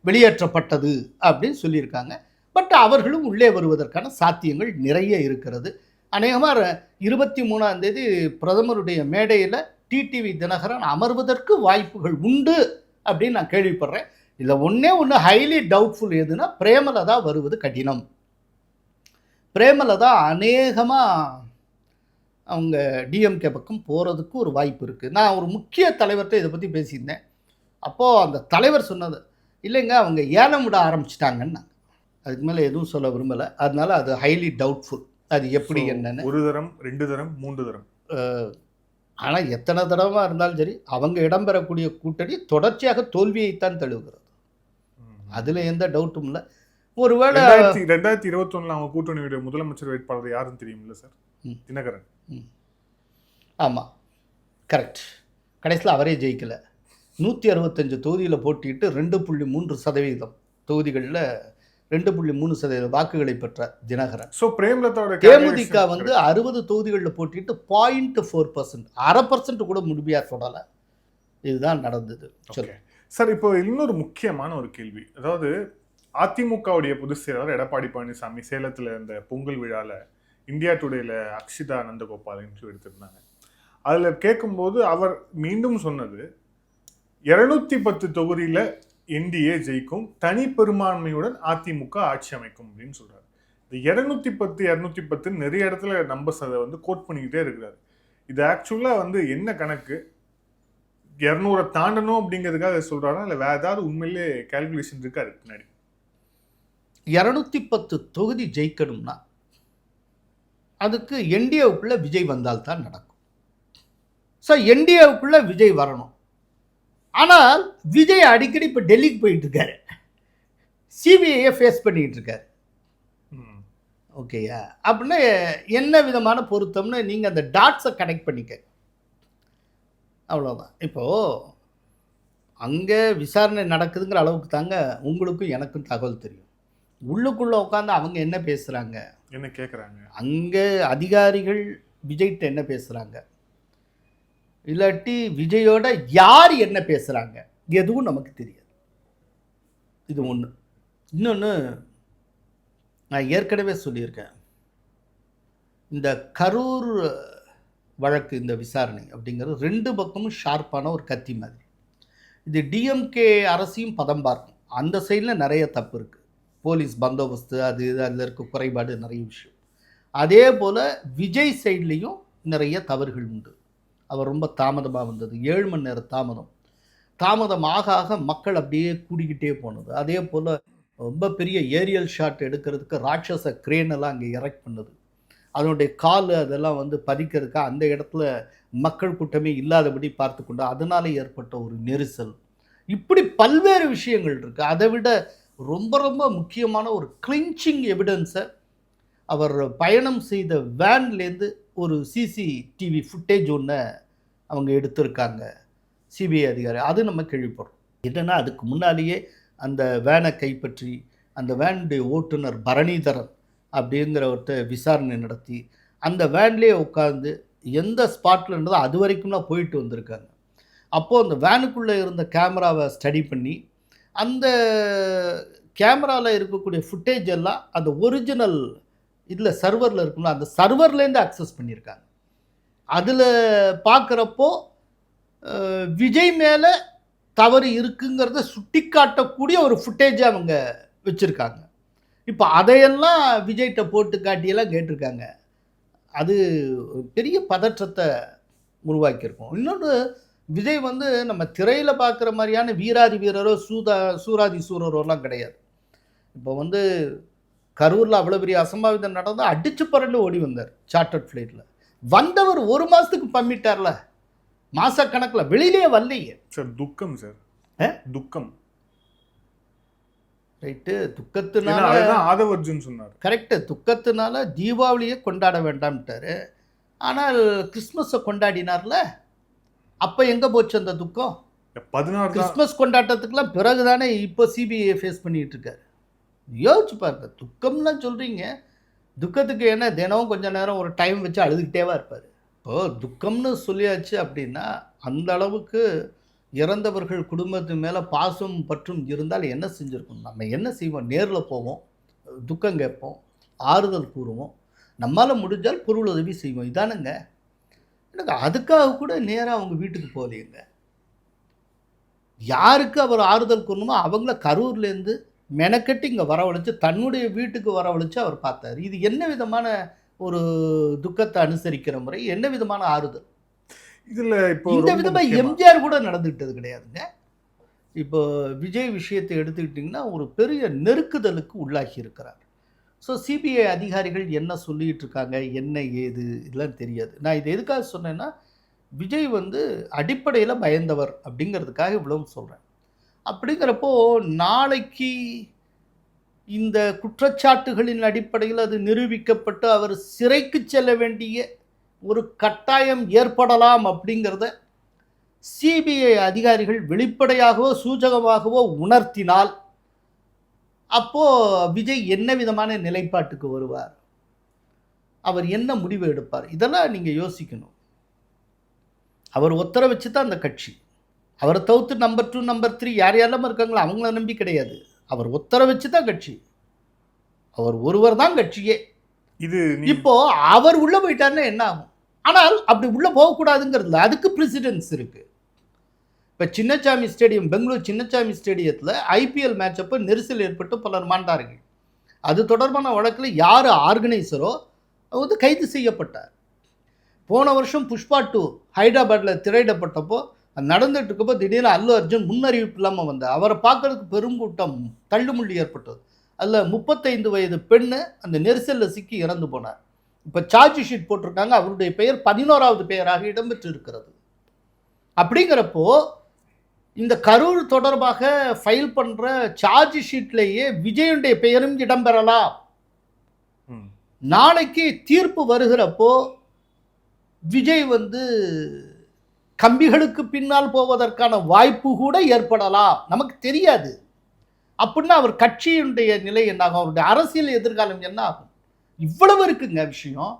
வெளியேற்றப்பட்டது அப்படின்னு சொல்லியிருக்காங்க. பட் அவர்களும் உள்ளே வருவதற்கான சாத்தியங்கள் நிறைய இருக்கிறது. அநேகமாக 23ஆம் தேதி பிரதமருடைய மேடையில் டிடிவி தினகரன் அமர்வதற்கு வாய்ப்புகள் உண்டு அப்படின்னு நான் கேள்விப்படுறேன். இதில் ஒன்று ஹைலி டவுட்ஃபுல் எதுனா பிரேமலதா வருவது கடினம். பிரேமலதா அநேகமாக அவங்க டிஎம்கே பக்கம் போகிறதுக்கு ஒரு வாய்ப்பு இருக்குது. நான் ஒரு முக்கிய தலைவர்கிட்ட இதை பற்றி பேசியிருந்தேன். அப்போது அந்த தலைவர் சொன்னது இல்லைங்க, அவங்க ஏலம் விட ஆரம்பிச்சிட்டாங்கன்னு. அதுக்கு மேலே எதுவும் சொல்ல விரும்பலை. அதனால அது ஹைலி டவுட்ஃபுல். அது எப்படி என்னன்னு 1 தரம் 2 தரம் 3 தரம் ஆனால் எத்தனை தடவை இருந்தாலும் சரி அவங்க இடம்பெறக்கூடிய கூட்டணி தொடர்ச்சியாக தோல்வியைத்தான் தழுவுகிறது. அதில் எந்த டவுட்டும் இல்லை. ஒருவேளை 2021 அவங்க கூட்டணியுடைய முதலமைச்சர் வேட்பாளர் யாருன்னு தெரியுமில்ல சார்? தினகரன். ஆமாம், கரெக்ட். கடைசியில் அவரே ஜெயிக்கலை. 165 தொகுதியில் போட்டிட்டு 2.3% தொகுதிகளில் 2.3% வாக்குகளை பெற்ற தினகரன். ஸோ பிரேமலதாவோட தேமுதிக வந்து 60 தொகுதிகளில் போட்டிட்டு 0.4%, 0.5% கூட முடிமையாக சொல்லலை. இதுதான் நடந்தது. சார், இப்போ இன்னொரு முக்கியமான ஒரு கேள்வி. அதாவது அதிமுகவுடைய பொதுச் செயலாளர் எடப்பாடி பழனிசாமி சேலத்தில் இந்த பொங்கல் விழாவில் இந்தியா டுடேல அக்ஷிதா நந்தகோபால் இன்டர்வியூ எடுத்திருந்தாங்க. அதில் கேட்கும்போது அவர் மீண்டும் சொன்னது 210 தொகுதியில் என்டிஏ ஜெயிக்கும், தனி பெரும்பான்மையுடன் அதிமுக ஆட்சி அமைக்கும் அப்படின்னு சொல்றாரு. இந்த 210 நிறைய இடத்துல நம்பர்ஸ் அதை வந்து கோட் பண்ணிக்கிட்டே இருக்கிறாரு. இது ஆக்சுவலாக வந்து என்ன கணக்கு? 200 தாண்டணும் அப்படிங்கிறதுக்காக சொல்றாரா இல்ல வேற ஏதாவது உண்மையிலே கால்குலேஷன் இருக்கா அதுக்கு பின்னாடி? 210 தொகுதி ஜெயிக்கணும்னா அதுக்கு என்டிஏவுக்குள்ள விஜய் வந்தால்தான் நடக்கும். ஸோ என்டிஏவுக்குள்ள விஜய் வரணும். ஆனால் விஜய் அடிக்கடி இப்போ டெல்லிக்கு போயிட்டு இருக்காரு, சிபிஐயை ஃபேஸ் பண்ணிட்டு இருக்காரு. ஓகேயா? அப்படின்னா என்ன விதமான பொருத்தம்னு நீங்கள் அந்த டாட்ஸை கனெக்ட் பண்ணிக்க, அவ்வளோதான். இப்போது அங்கே விசாரணை நடக்குதுங்கிற அளவுக்கு தாங்க உங்களுக்கும் எனக்கும் தகவல் தெரியும். உள்ளுக்குள்ளே உட்காந்து அவங்க என்ன பேசுகிறாங்க, என்ன கேட்குறாங்க, அங்கே அதிகாரிகள் விஜய்கிட்ட என்ன பேசுகிறாங்க, இல்லாட்டி விஜயோட யார் என்ன பேசுகிறாங்க, எதுவும் நமக்கு தெரியாது. இது ஒன்று. இன்னொன்று, நான் ஏற்கனவே சொல்லியிருக்கேன், இந்த கரூர் வழக்கு, இந்த விசாரணை அப்படிங்கிறது 2 பக்கமும் ஷார்ப்பான ஒரு கத்தி மாதிரி. இது டிஎம்கே அரசையும் பதம் பார்க்கும். அந்த சைடில் நிறைய தப்பு இருக்குது, போலீஸ் பந்தோபஸ்து, அது அதில் இருக்க குறைபாடு, நிறைய விஷயம். அதே போல் விஜய் சைட்லேயும் நிறைய தவறுகள் உண்டு. அவர் ரொம்ப தாமதமாக வந்தது, 7 மணி நேரம் தாமதம் ஆக ஆக மக்கள் அப்படியே கூடிக்கிட்டே போனது. அதே போல் ரொம்ப பெரிய ஏரியல் ஷாட் எடுக்கிறதுக்கு ராட்சச கிரேனெல்லாம் அங்கே எரெக்ட் பண்ணுது, அதனுடைய கால் அதெல்லாம் வந்து பதிக்கிறதுக்கு அந்த இடத்துல மக்கள் கூட்டமே இல்லாதபடி பார்த்து கொண்டு அதனால் ஏற்பட்ட ஒரு நெரிசல், இப்படி பல்வேறு விஷயங்கள் இருக்குது. அதை விட ரொம்ப ரொம்ப முக்கியமான ஒரு கிளின்ச்சிங் எவிடன்ஸை அவர் பயணம் செய்த வேன்லேருந்து ஒரு சிசிடிவி ஃபுட்டேஜ் ஒன்று அவங்க எடுத்திருக்காங்க சிபிஐ அதிகாரி. அது நம்ம கேள்விப்படுறோம். என்னென்னா, அதுக்கு முன்னாலேயே அந்த வேனை கைப்பற்றி அந்த வேனுடைய ஓட்டுநர் பரணிதரன் அப்படிங்கிறவர்கிட்ட விசாரணை நடத்தி அந்த வேன்லேயே உட்காந்து எந்த ஸ்பாட்டில் இருந்ததோ அது வரைக்கும்லாம் போயிட்டு வந்திருக்காங்க. அப்போது அந்த வேனுக்குள்ளே இருந்த கேமராவை ஸ்டடி பண்ணி அந்த கேமராவில் இருக்கக்கூடிய ஃபுட்டேஜ் எல்லாம் அந்த ஒரிஜினல் இதில் சர்வரில் இருக்கும்ல, அந்த சர்வர்லேருந்து அக்சஸ் பண்ணியிருக்காங்க. அதில் பார்க்குறப்போ விஜய் மேலே தவறு இருக்குங்கிறத சுட்டி காட்டக்கூடிய ஒரு ஃபுட்டேஜை அவங்க வச்சுருக்காங்க. இப்போ அதையெல்லாம் விஜய்கிட்ட போட்டு காட்டியெல்லாம் கேட்டிருக்காங்க. அது பெரிய பதற்றத்தை உருவாக்கியிருக்கோம். இன்னொன்று, விஜய் வந்து நம்ம திரையில் பார்க்குற மாதிரியான வீராதி வீரரோ சூராதி சூரரோலாம் கிடையாது. இப்போ வந்து கரூரில் அவ்வளோ பெரிய அசம்பாவிதம் நடந்தால் அடித்து பரண்டு ஓடி வந்தார் சார்ட்டர்ட் ஃப்ளைட்டில். வந்தவர் 1 மாதத்துக்கு பம்மிட்டார்ல, மாசக்கணக்கில் வெளியிலே வரலையே சார். துக்கம் சார், துக்கம். ரைட்டு, துக்கத்தினால ஆதவ் அர்ஜுன் சொன்னார். கரெக்டு, துக்கத்தினால தீபாவளியை கொண்டாட வேண்டாம்ட்டாரு. ஆனால் கிறிஸ்மஸை கொண்டாடினார்ல, அப்போ எங்கே போச்சு அந்த துக்கம்? 16 கிறிஸ்மஸ் கொண்டாட்டத்துக்குலாம் பிறகு தானே இப்போ சிபிஐ ஃபேஸ் பண்ணிகிட்டு இருக்காரு. யோசிச்சு பாருங்க, துக்கம்னா சொல்கிறீங்க, துக்கத்துக்கு என்ன தினமும் கொஞ்சம் நேரம் ஒரு டைம் வச்சு அழுதுகிட்டேவா இருப்பார்? இப்போது துக்கம்னு சொல்லியாச்சு அப்படின்னா அந்த அளவுக்கு இறந்தவர்கள் குடும்பத்து மேலே பாசம் பற்றும் இருந்தால் என்ன செஞ்சுருக்கணும்? நம்ம என்ன செய்வோம்? நேரில் போவோம், துக்கம் கேட்போம், ஆறுதல் கூறுவோம், நம்மளால் முடிஞ்சால் பொருள் உதவி செய்வோம். இதானுங்க. எனக்கு அதுக்காக கூட நேராக அவங்க வீட்டுக்கு போகலையுங்க. யாருக்கு அவர் ஆறுதல் கூறணுமோ அவங்கள கரூர்லேருந்து மெனக்கட்டி இங்கே வரவழைச்சு தன்னுடைய வீட்டுக்கு வரவழைச்சு அவர் பார்த்தார். இது என்ன விதமான ஒரு துக்கத்தை அனுசரிக்கிற முறை? என்ன விதமான ஆறுதல்? இதில் இப்போ இந்த விதமாக எம்ஜிஆர் கூட நடந்துக்கிட்டது கிடையாதுங்க. இப்போ விஜய் விஷயத்தை எடுத்துக்கிட்டிங்கன்னா ஒரு பெரிய நெருக்குதலுக்கு உள்ளாகி இருக்கிறார். ஸோ சிபிஐ அதிகாரிகள் என்ன சொல்லிகிட்டு இருக்காங்க, என்ன ஏது, இதெல்லாம் தெரியாது. நான் இது எதுக்காக சொன்னேன்னா, விஜய் வந்து அடிப்படையில் பயந்தவர் அப்படிங்கிறதுக்காக இவ்வளவு சொல்கிறேன். அப்படிங்கிறப்போ நாளைக்கு இந்த குற்றச்சாட்டுகளின் அடிப்படையில் அது நிரூபிக்கப்பட்டு அவர் சிறைக்கு செல்ல வேண்டிய ஒரு கட்டாயம் ஏற்படலாம் அப்படிங்கிறத சிபிஐ அதிகாரிகள் வெளிப்படையாகவோ சூசகமாகவோ உணர்த்தினால் அப்போது விஜய் என்ன விதமான நிலைப்பாட்டுக்கு வருவார், அவர் என்ன முடிவு எடுப்பார், இதெல்லாம் நீங்கள் யோசிக்கணும். அவர் ஒத்தரை வச்சு தான் அந்த கட்சி. அவரை தவிர்த்து நம்பர் 2 நம்பர் 3 யார் யாரெல்லாம் இருக்காங்களோ அவங்கள நம்பி கிடையாது. அவர் ஒத்தரை வச்சு தான் கட்சி. அவர் ஒருவர் தான் கட்சியே. இது இப்போ அவர் உள்ளே போயிட்டாருன்னா என்ன ஆகும்? ஆனால் அப்படி உள்ளே போகக்கூடாதுங்கிறதுல அதுக்கு பிரசிடென்ஸ் இருக்குது. இப்போ சின்னசாமி ஸ்டேடியம், பெங்களூர் சின்னசாமி ஸ்டேடியத்தில் ஐபிஎல் மேட்ச் அப்போ நெரிசல் ஏற்பட்டு பலர் மாண்டார்கள். அது தொடர்பான வழக்கில் யார் ஆர்கனைசரோ அவர் வந்து கைது செய்யப்பட்டார். போன வருஷம் புஷ்பா 2 ஹைதராபாத்தில் திரையிடப்பட்டப்போ அது நடந்துட்டு இருக்கப்போ திடீர்னு அல்லு அர்ஜுன் முன்னறிவிப்பு இல்லாமல் வந்தார். அவரை பார்க்கறதுக்கு பெருங்கூட்டம் தள்ளுமுள்ளி ஏற்பட்டது. அதில் 35 வயது பெண்ணு அந்த நெரிசலில் சிக்கி இறந்து போனார். இப்போ சார்ஜ் ஷீட் போட்டிருக்காங்க, அவருடைய பெயர் 11வது பெயராக இடம்பெற்று இருக்கிறது. அப்படிங்கிறப்போ இந்த கரூர் தொடர்பாக ஃபைல் பண்ணுற சார்ஜ் ஷீட்லேயே விஜயுடைய பெயரும் இடம்பெறலாம். நாளைக்கு தீர்ப்பு வருகிறப்போ விஜய் கம்பிகளுக்கு பின்னால் போவதற்கான வாய்ப்பு கூட ஏற்படலாம், நமக்கு தெரியாது. அப்படின்னா அவர் கட்சியினுடைய நிலை என்னாகும், அவருடைய அரசியல் எதிர்காலம் என்ன ஆகும்? இவ்வளவு இருக்குங்க விஷயம்.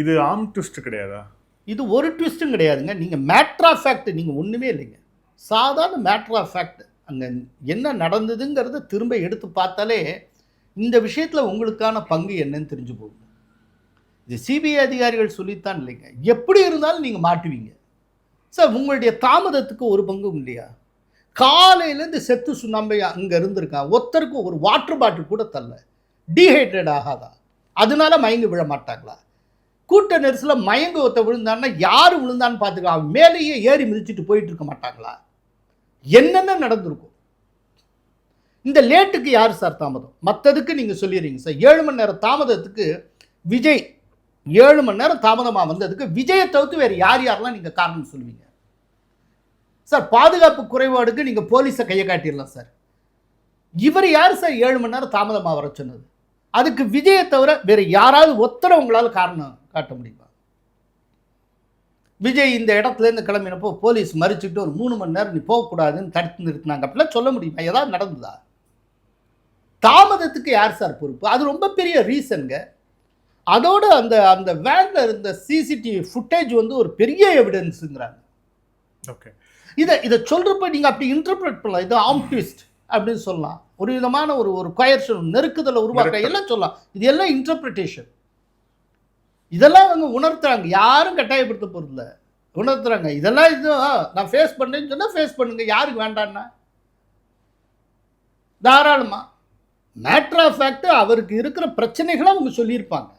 இது ஆம் ட்விஸ்ட் கிடையாதா? இது ஒரு ட்விஸ்ட்டும் கிடையாதுங்க. நீங்கள் மேட்ரு ஆஃப் ஃபேக்ட், நீங்கள் ஒன்றுமே இல்லைங்க, சாதாரண மேட்ரு ஆஃப் ஃபேக்ட். அங்கே என்ன நடந்ததுங்கிறத திரும்ப எடுத்து பார்த்தாலே இந்த விஷயத்தில் உங்களுக்கான பங்கு என்னன்னு தெரிஞ்சு போகுங்க. இது சிபிஐ அதிகாரிகள் சொல்லித்தான் இல்லைங்க, எப்படி இருந்தாலும் நீங்கள் மாட்டுவீங்க சார். உங்களுடைய தாமதத்துக்கு ஒரு பங்கும் இல்லையா? காலையிலேருந்து செத்து சுண்ணாம்பை அங்கே இருந்திருக்கான், ஒருத்தருக்கு ஒரு வாட்டர் பாட்டில் கூட தரல, டீஹைட்ரேட் ஆகாதா? அதனால மயங்கி விழ மாட்டாங்களா? கூட்ட நெரிசலில் மயங்க ஒருத்த விழுந்தான்னா யார் விழுந்தான்னு பார்த்துக்கலாம், மேலேயே ஏறி மிதிச்சுட்டு போயிட்டு இருக்க மாட்டாங்களா? என்னென்ன நடந்திருக்கும்? இந்த லேட்டுக்கு யார் சார் தாமதம்? மற்றதுக்கு நீங்கள் சொல்லிடுறீங்க சார். 7 மணி நேரம் தாமதத்துக்கு விஜய் 7 மணி நேரம் தாமதமாக வந்ததுக்கு விஜயை தவிர்த்து வேறு யாரெல்லாம் நீங்கள் காரணம் சொல்லுவீங்க சார்? பாதுகாப்பு குறைபாடுக்கு நீங்கள் போலீஸை கையை காட்டிடலாம் சார். இவர் யார் சார் 7 மணி நேரம் தாமதமாக வர சொன்னது? அதுக்கு விஜயை தவிர வேறு யாராவது ஒத்தரை உங்களால் காரணம் காட்ட முடியுமா? விஜய் இந்த இடத்துலேருந்து கிளம்பினப்போ போலீஸ் மறிச்சுட்டு ஒரு 3 மணி நேரம் நீ போகக்கூடாதுன்னு தடுத்து நிறுத்தினாங்க, அப்படிலாம் சொல்ல முடியுமா? ஏதாவது நடந்ததா? தாமதத்துக்கு யார் சார் பொறுப்பு? அது ரொம்ப பெரிய ரீசனுங்க. அதோடு அந்த அந்த வேனில் இருந்த சிசிடிவி ஃபுட்டேஜ் ஒரு பெரிய எவிடன்ஸுங்கிறாங்க. ஓகே, இதை சொல்கிறப்ப நீங்கள் அப்படி இன்டர்பிரேட் பண்ணலாம். இது ஆம் ட்விஸ்ட் அப்படின்னு சொல்லலாம், ஒரு விதமான ஒரு கொயர்ஷன், நெருக்குதலை உருவாக்க எல்லாம் சொல்லலாம். இது எல்லாம் இன்டர்பிரிட்டேஷன். இதெல்லாம் அவங்க உணர்த்துறாங்க, யாரும் கட்டாயப்படுத்த போகிறதில்ல, உணர்த்துறாங்க. இதெல்லாம் நான் ஃபேஸ் பண்ணேன்னு சொன்னால் ஃபேஸ் பண்ணுங்க, யாருக்கு வேண்டான்னா தாராளமாக. மேட்ரு ஆஃப் ஃபேக்ட் அவருக்கு இருக்கிற பிரச்சனைகளை அவங்க சொல்லியிருப்பாங்க,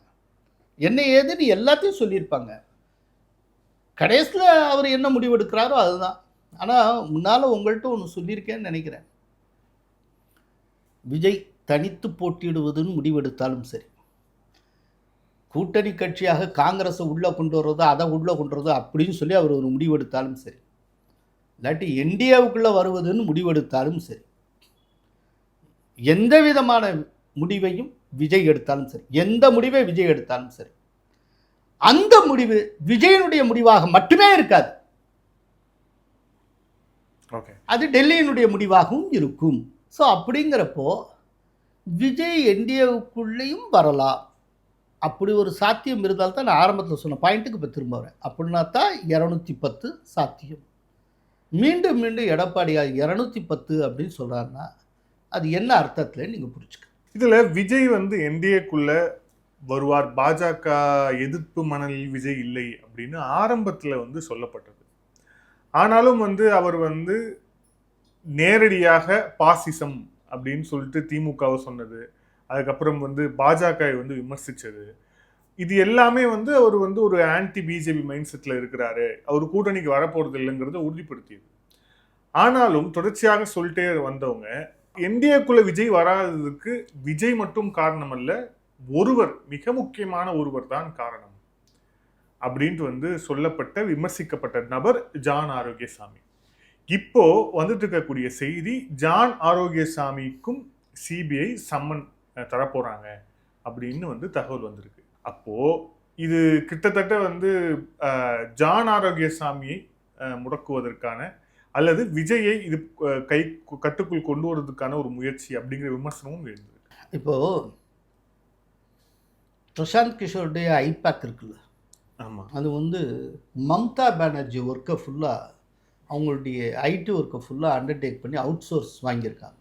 என்ன ஏதுன்னு எல்லாத்தையும் சொல்லியிருப்பாங்க. கடைசியில் அவர் என்ன முடிவெடுக்கிறாரோ அதுதான். ஆனால் முன்னால் உங்கள்கிட்ட ஒன்று சொல்லியிருக்கேன்னு நினைக்கிறேன், விஜய் தனித்து போட்டியிடுவதுன்னு முடிவெடுத்தாலும் சரி, கூட்டணி கட்சியாக காங்கிரஸை உள்ளே கொண்டு வர்றதோ அதை உள்ளே கொண்டு வரதோ அப்படின்னு சொல்லி அவர் ஒரு முடிவெடுத்தாலும் சரி, இல்லாட்டி என்டிஏவுக்குள்ளே வருவதுன்னு முடிவெடுத்தாலும் சரி, எந்த விதமான முடிவையும் விஜய் எடுத்தாலும் சரி, எந்த முடிவை விஜய் எடுத்தாலும் சரி, அந்த முடிவு விஜயனுடைய முடிவாக மட்டுமே இருக்காது, அது டெல்லியினுடைய முடிவாகவும் இருக்கும். ஸோ அப்படிங்கிறப்போ விஜய் என்டிஏவுக்குள்ளேயும் வரலாம். அப்படி ஒரு சாத்தியம் இருந்தால் தான் நான் ஆரம்பத்தில் சொன்ன பாயிண்ட்டுக்கு இப்போ திரும்ப வரேன். அப்படின்னா தான் 210 சாத்தியம். மீண்டும் மீண்டும் எடப்பாடியார் 210 அப்படின்னு சொல்கிறாருன்னா அது என்ன அர்த்தத்தில் நீங்கள் புரிஞ்சுக்க. இதில் விஜய் என்டிஏக்குள்ள வருவார், பாஜக எதிர்ப்பு மணலில் விஜய் இல்லை அப்படின்னு ஆரம்பத்தில் சொல்லப்பட்டது. ஆனாலும் அவர் நேரடியாக பாசிசம் அப்படின்னு சொல்லிட்டு திமுகவை சொன்னது, அதுக்கப்புறம் பாஜகவை விமர்சித்தது, இது எல்லாமே அவர் ஒரு ஆன்டி பிஜேபி மைண்ட் செட்டில் இருக்கிறாரு, அவர் கூட்டணிக்கு வரப்போகிறது இல்லைங்கிறத உறுதிப்படுத்தியது. ஆனாலும் தொடர்ச்சியாக சொல்லிட்டே வந்தவங்க என்டிஏக்குள்ள விஜய் வராததுக்கு விஜய் மட்டும் காரணம் அல்ல, ஒருவர், மிக முக்கியமான ஒருவர் தான் காரணம் அப்படின்ட்டு சொல்லப்பட்ட விமர்சிக்கப்பட்ட நபர் ஜான் ஆரோக்கியசாமி. இப்போ வந்துட்டு இருக்கக்கூடிய செய்தி, ஜான் ஆரோக்கியசாமிக்கும் சிபிஐ சம்மன் தரப்போறாங்க அப்படின்னு தகவல் வந்திருக்கு. அப்போ இது கிட்டத்தட்ட ஜான் ஆரோக்கியசாமியை முடக்குவதற்கான அல்லது விஜயை இது கட்டுக்குள் கொண்டு வருவதற்கான ஒரு முயற்சி அப்படிங்கிற விமர்சனமும் எழுந்தது. இப்போ பிரசாந்த் கிஷோருடைய ஐபேக் இருக்குல்ல, ஆமாம், அது மம்தா பானர்ஜி ஒர்க்கை ஃபுல்லாக, அவங்களுடைய ஐடி ஒர்க்கை ஃபுல்லாக அண்டர்டேக் பண்ணி அவுட் சோர்ஸ் வாங்கியிருக்காங்க.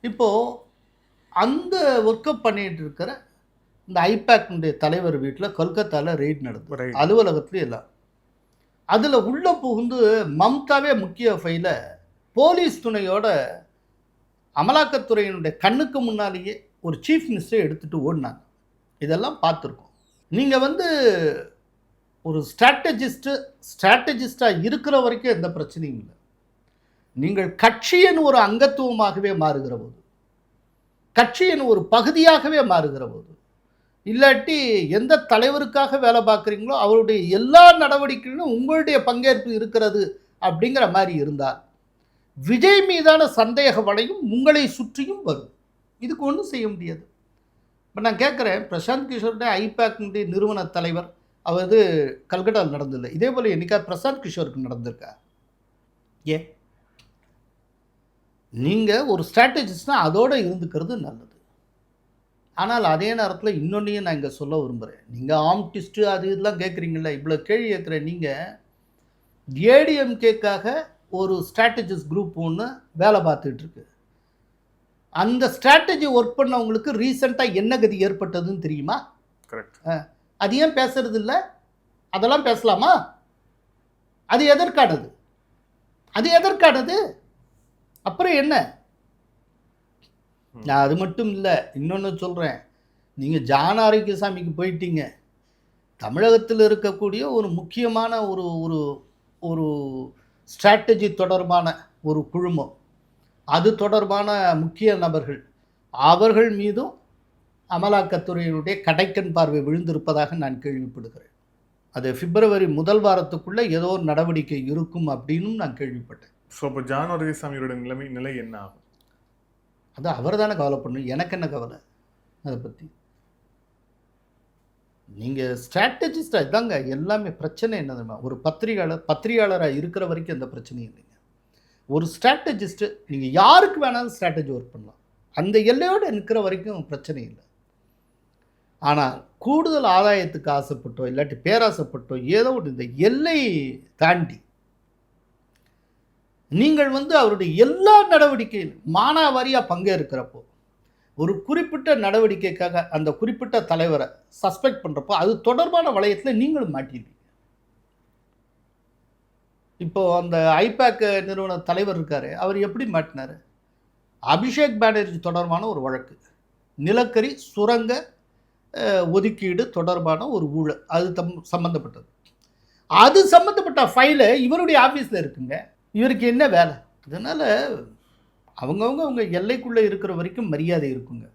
இப்போது அந்த ஒர்க்கை பண்ணிகிட்டு இருக்கிற இந்த ஐபேக்கினுடைய தலைவர் வீட்டில் கொல்கத்தாவில் ரெய்ட் நடந்தது, அலுவலகத்துலேயும் எல்லாம். அதில் உள்ளே புகுந்து மம்தாவே முக்கிய ஃபைலை போலீஸ் துணையோட அமலாக்கத்துறையினுடைய கண்ணுக்கு முன்னாலேயே ஒரு சீஃப் மினிஸ்டரை எடுத்துகிட்டு ஓடினாங்க. இதெல்லாம் பார்த்துருக்கோம். நீங்கள் ஒரு ஸ்ட்ராட்டஜிஸ்டாக இருக்கிற வரைக்கும் எந்த பிரச்சனையும் இல்லை. நீங்கள் கட்சியின் ஒரு அங்கத்துவமாகவே மாறுகிற போது, கட்சியின் ஒரு பகுதியாகவே மாறுகிற போது, இல்லாட்டி எந்த தலைவருக்காக வேலை பார்க்குறீங்களோ அவருடைய எல்லா நடவடிக்கைகளிலும் உங்களுடைய பங்கேற்பு இருக்கிறது அப்படிங்கிற மாதிரி இருந்தால் விஜய் மீதான சந்தேக வலையும் உங்களை சுற்றியும் வரும். இதுக்கு ஒன்றும் செய்ய முடியாது. இப்போ நான் கேட்குறேன், பிரசாந்த் கிஷோருடைய ஐபேக்கினுடைய நிறுவன தலைவர் அவர் கல்கட்டாவில் நடந்ததில்லை, இதே போல் என்னைக்கா பிரசாந்த் கிஷோருக்கு நடந்திருக்கா? ஏன் நீங்கள் ஒரு ஸ்ட்ராட்டஜிஸ்ட்னால் அதோடு இருந்துக்கிறது நல்லது. ஆனால் அதே நேரத்தில் இன்னொன்றையும் நான் இங்கே சொல்ல விரும்புகிறேன். நீங்கள் ஆம்டிஸ்ட்டு அது இதெல்லாம் கேட்குறீங்கள, இவ்வளோ கேள்வி கேட்குறேன். நீங்கள் ஏடிஎம்கேக்காக ஒரு ஸ்ட்ராட்டஜிஸ்ட் குரூப் ஒன்று வேலை பார்த்துட்ருக்கு. அந்த ஸ்ட்ராட்டஜி ஒர்க் பண்ணவங்களுக்கு ரீசெண்டாக என்ன கதி ஏற்பட்டதுன்னு தெரியுமா? கரெக்ட். அது ஏன் பேசுறது இல்லை? அதெல்லாம் பேசலாமா? அது எதற்கானது? அது எதற்கானது? அப்புறம் என்ன? நான் அது மட்டும் இல்லை, இன்னொன்று சொல்கிறேன். நீங்கள் ஜான் ஆரோக்கியசாமிக்கு போயிட்டீங்க. தமிழகத்தில் இருக்கக்கூடிய ஒரு முக்கியமான ஒரு ஒரு ஒரு ஸ்ட்ராட்டஜி தொடர்பான ஒரு குழுமம், அது தொடர்பான முக்கிய நபர்கள், அவர்கள் மீதும் அமலாக்கத்துறையினுடைய கடைக்கண் பார்வை விழுந்திருப்பதாக நான் கேள்விப்படுகிறேன். அது பிப்ரவரி முதல் வாரத்துக்குள்ளே ஏதோ ஒரு நடவடிக்கை இருக்கும் அப்படின்னும் நான் கேள்விப்பட்டேன். ஸோ இப்போ ஜான் ஆரோக்கியசாமியோட நிலை என்ன ஆகும்? அது அவர் தானே கவலைப்படணும், எனக்கு என்ன கவலை அதை பற்றி? நீங்கள் ஸ்ட்ராட்டஜிஸ்டாக இதாங்க எல்லாமே. பிரச்சனை என்னதுமா, ஒரு பத்திரிகையாளராக இருக்கிற வரைக்கும் எந்த பிரச்சனையும் இல்லைங்க. ஒரு ஸ்ட்ராட்டஜிஸ்ட்டு நீங்கள் யாருக்கு வேணாலும் ஸ்ட்ராட்டஜி ஒர்க் பண்ணலாம், அந்த எல்லையோடு நிற்கிற வரைக்கும் பிரச்சனை இல்லை. ஆனால் கூடுதல் ஆதாயத்துக்கு ஆசைப்பட்டோ இல்லாட்டி பேராசைப்பட்டோ ஏதோ ஒரு இந்த எல்லை தாண்டி நீங்கள் அவருடைய எல்லா நடவடிக்கையிலும் மானாவாரியாக பங்கேற்கிறப்போ, ஒரு குறிப்பிட்ட நடவடிக்கைக்காக அந்த குறிப்பிட்ட தலைவரை சஸ்பெக்ட் பண்ணுறப்போ அது தொடர்பான வளையத்தில் நீங்களும் மாட்டிருக்கீங்க. இப்போது அந்த ஐபேக் நிறுவன தலைவர் இருக்கார், அவர் எப்படி மாட்டினார்? அபிஷேக் பானர்ஜி தொடர்பான ஒரு வழக்கு, நிலக்கரி சுரங்க ஒதுக்கீடு தொடர்பான ஒரு ஊழல், அது சம்மந்தப்பட்டது. அது சம்மந்தப்பட்ட ஃபைலை இவருடைய ஆஃபீஸில் இருக்குங்க. இவருக்கு என்ன வேலை? அதனால் அவங்க எல்லைக்குள்ளே இருக்கிற வரைக்கும் மரியாதை இருக்குங்க.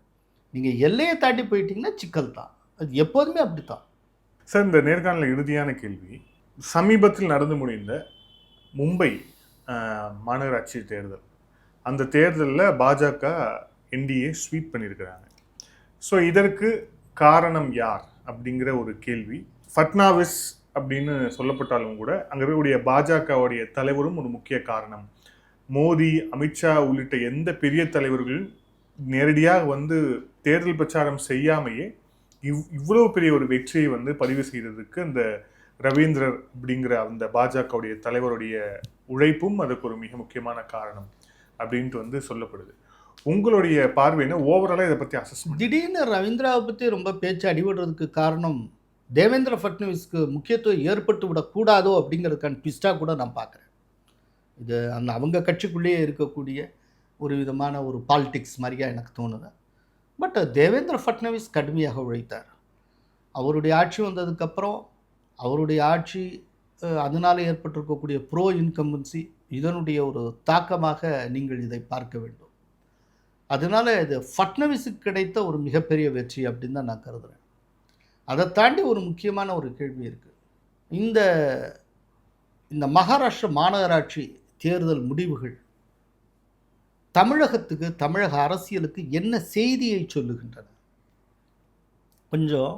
நீங்கள் எல்லையை தாண்டி போயிட்டீங்கன்னா சிக்கல் தான். அது எப்போதுமே அப்படித்தான். சார், இந்த நேர்காணல இறுதியான கேள்வி, சமீபத்தில் நடந்து முடிந்த மும்பை மாநகராட்சி தேர்தல், அந்த தேர்தலில் பாஜக என்டிஏ ஸ்வீப் பண்ணியிருக்கிறாங்க. ஸோ இதற்கு காரணம் யார் அப்படிங்கிற ஒரு கேள்வி. ஃபட்னாவிஸ் அப்படின்னு சொல்லப்பட்டாலும் கூட அங்கே இருக்கக்கூடிய பாஜகவுடைய தலைவரும் ஒரு முக்கிய காரணம். மோடி, அமித்ஷா உள்ளிட்ட எந்த பெரிய தலைவர்களும் நேரடியாக தேர்தல் பிரச்சாரம் செய்யாமையே இவ்வளவு பெரிய ஒரு வெற்றியை பதிவு செய்ததுக்கு அந்த ரவீந்திரர் அப்படிங்கிற அந்த பாஜகவுடைய தலைவருடைய உழைப்பும் அதுக்கு ஒரு மிக முக்கியமான காரணம் அப்படின்ட்டு சொல்லப்படுது. உங்களுடைய பார்வையின ஓவராலாக இதை பற்றி அசஸ்மெண்ட்? திடீர்னு ரவீந்திராவை பற்றி ரொம்ப பேச்சு அடிபடுறதுக்கு காரணம் தேவேந்திர ஃபட்னவிஸ்க்கு முக்கியத்துவம் ஏற்பட்டு விடக்கூடாதோ அப்படிங்கிறதுக்கான ட்விஸ்டாக கூட நான் பார்க்குறேன். இது அவங்க கட்சிக்குள்ளேயே இருக்கக்கூடிய ஒரு விதமான ஒரு பாலிடிக்ஸ் மாதிரியாக எனக்கு தோணுது. பட் தேவேந்திர ஃபட்னவிஸ் கடுமையாக உழைத்தார். அவருடைய ஆட்சி வந்ததுக்கப்புறம் அவருடைய ஆட்சி அதனால் ஏற்பட்டிருக்கக்கூடிய ப்ரோ இன்கம்பன்சி, இதனுடைய ஒரு தாக்கமாக நீங்கள் இதை பார்க்க வேண்டும். அதனால் இது ஃபட்னவிஸுக்கு கிடைத்த ஒரு மிகப்பெரிய வெற்றி அப்படின்னு தான் நான் கருதுகிறேன். அதை தாண்டி ஒரு முக்கியமான ஒரு கேள்வி இருக்குது. இந்த மகாராஷ்டிர மாநகராட்சி தேர்தல் முடிவுகள் தமிழகத்துக்கு, தமிழக அரசியலுக்கு என்ன செய்தியை சொல்லுகின்றன? கொஞ்சம்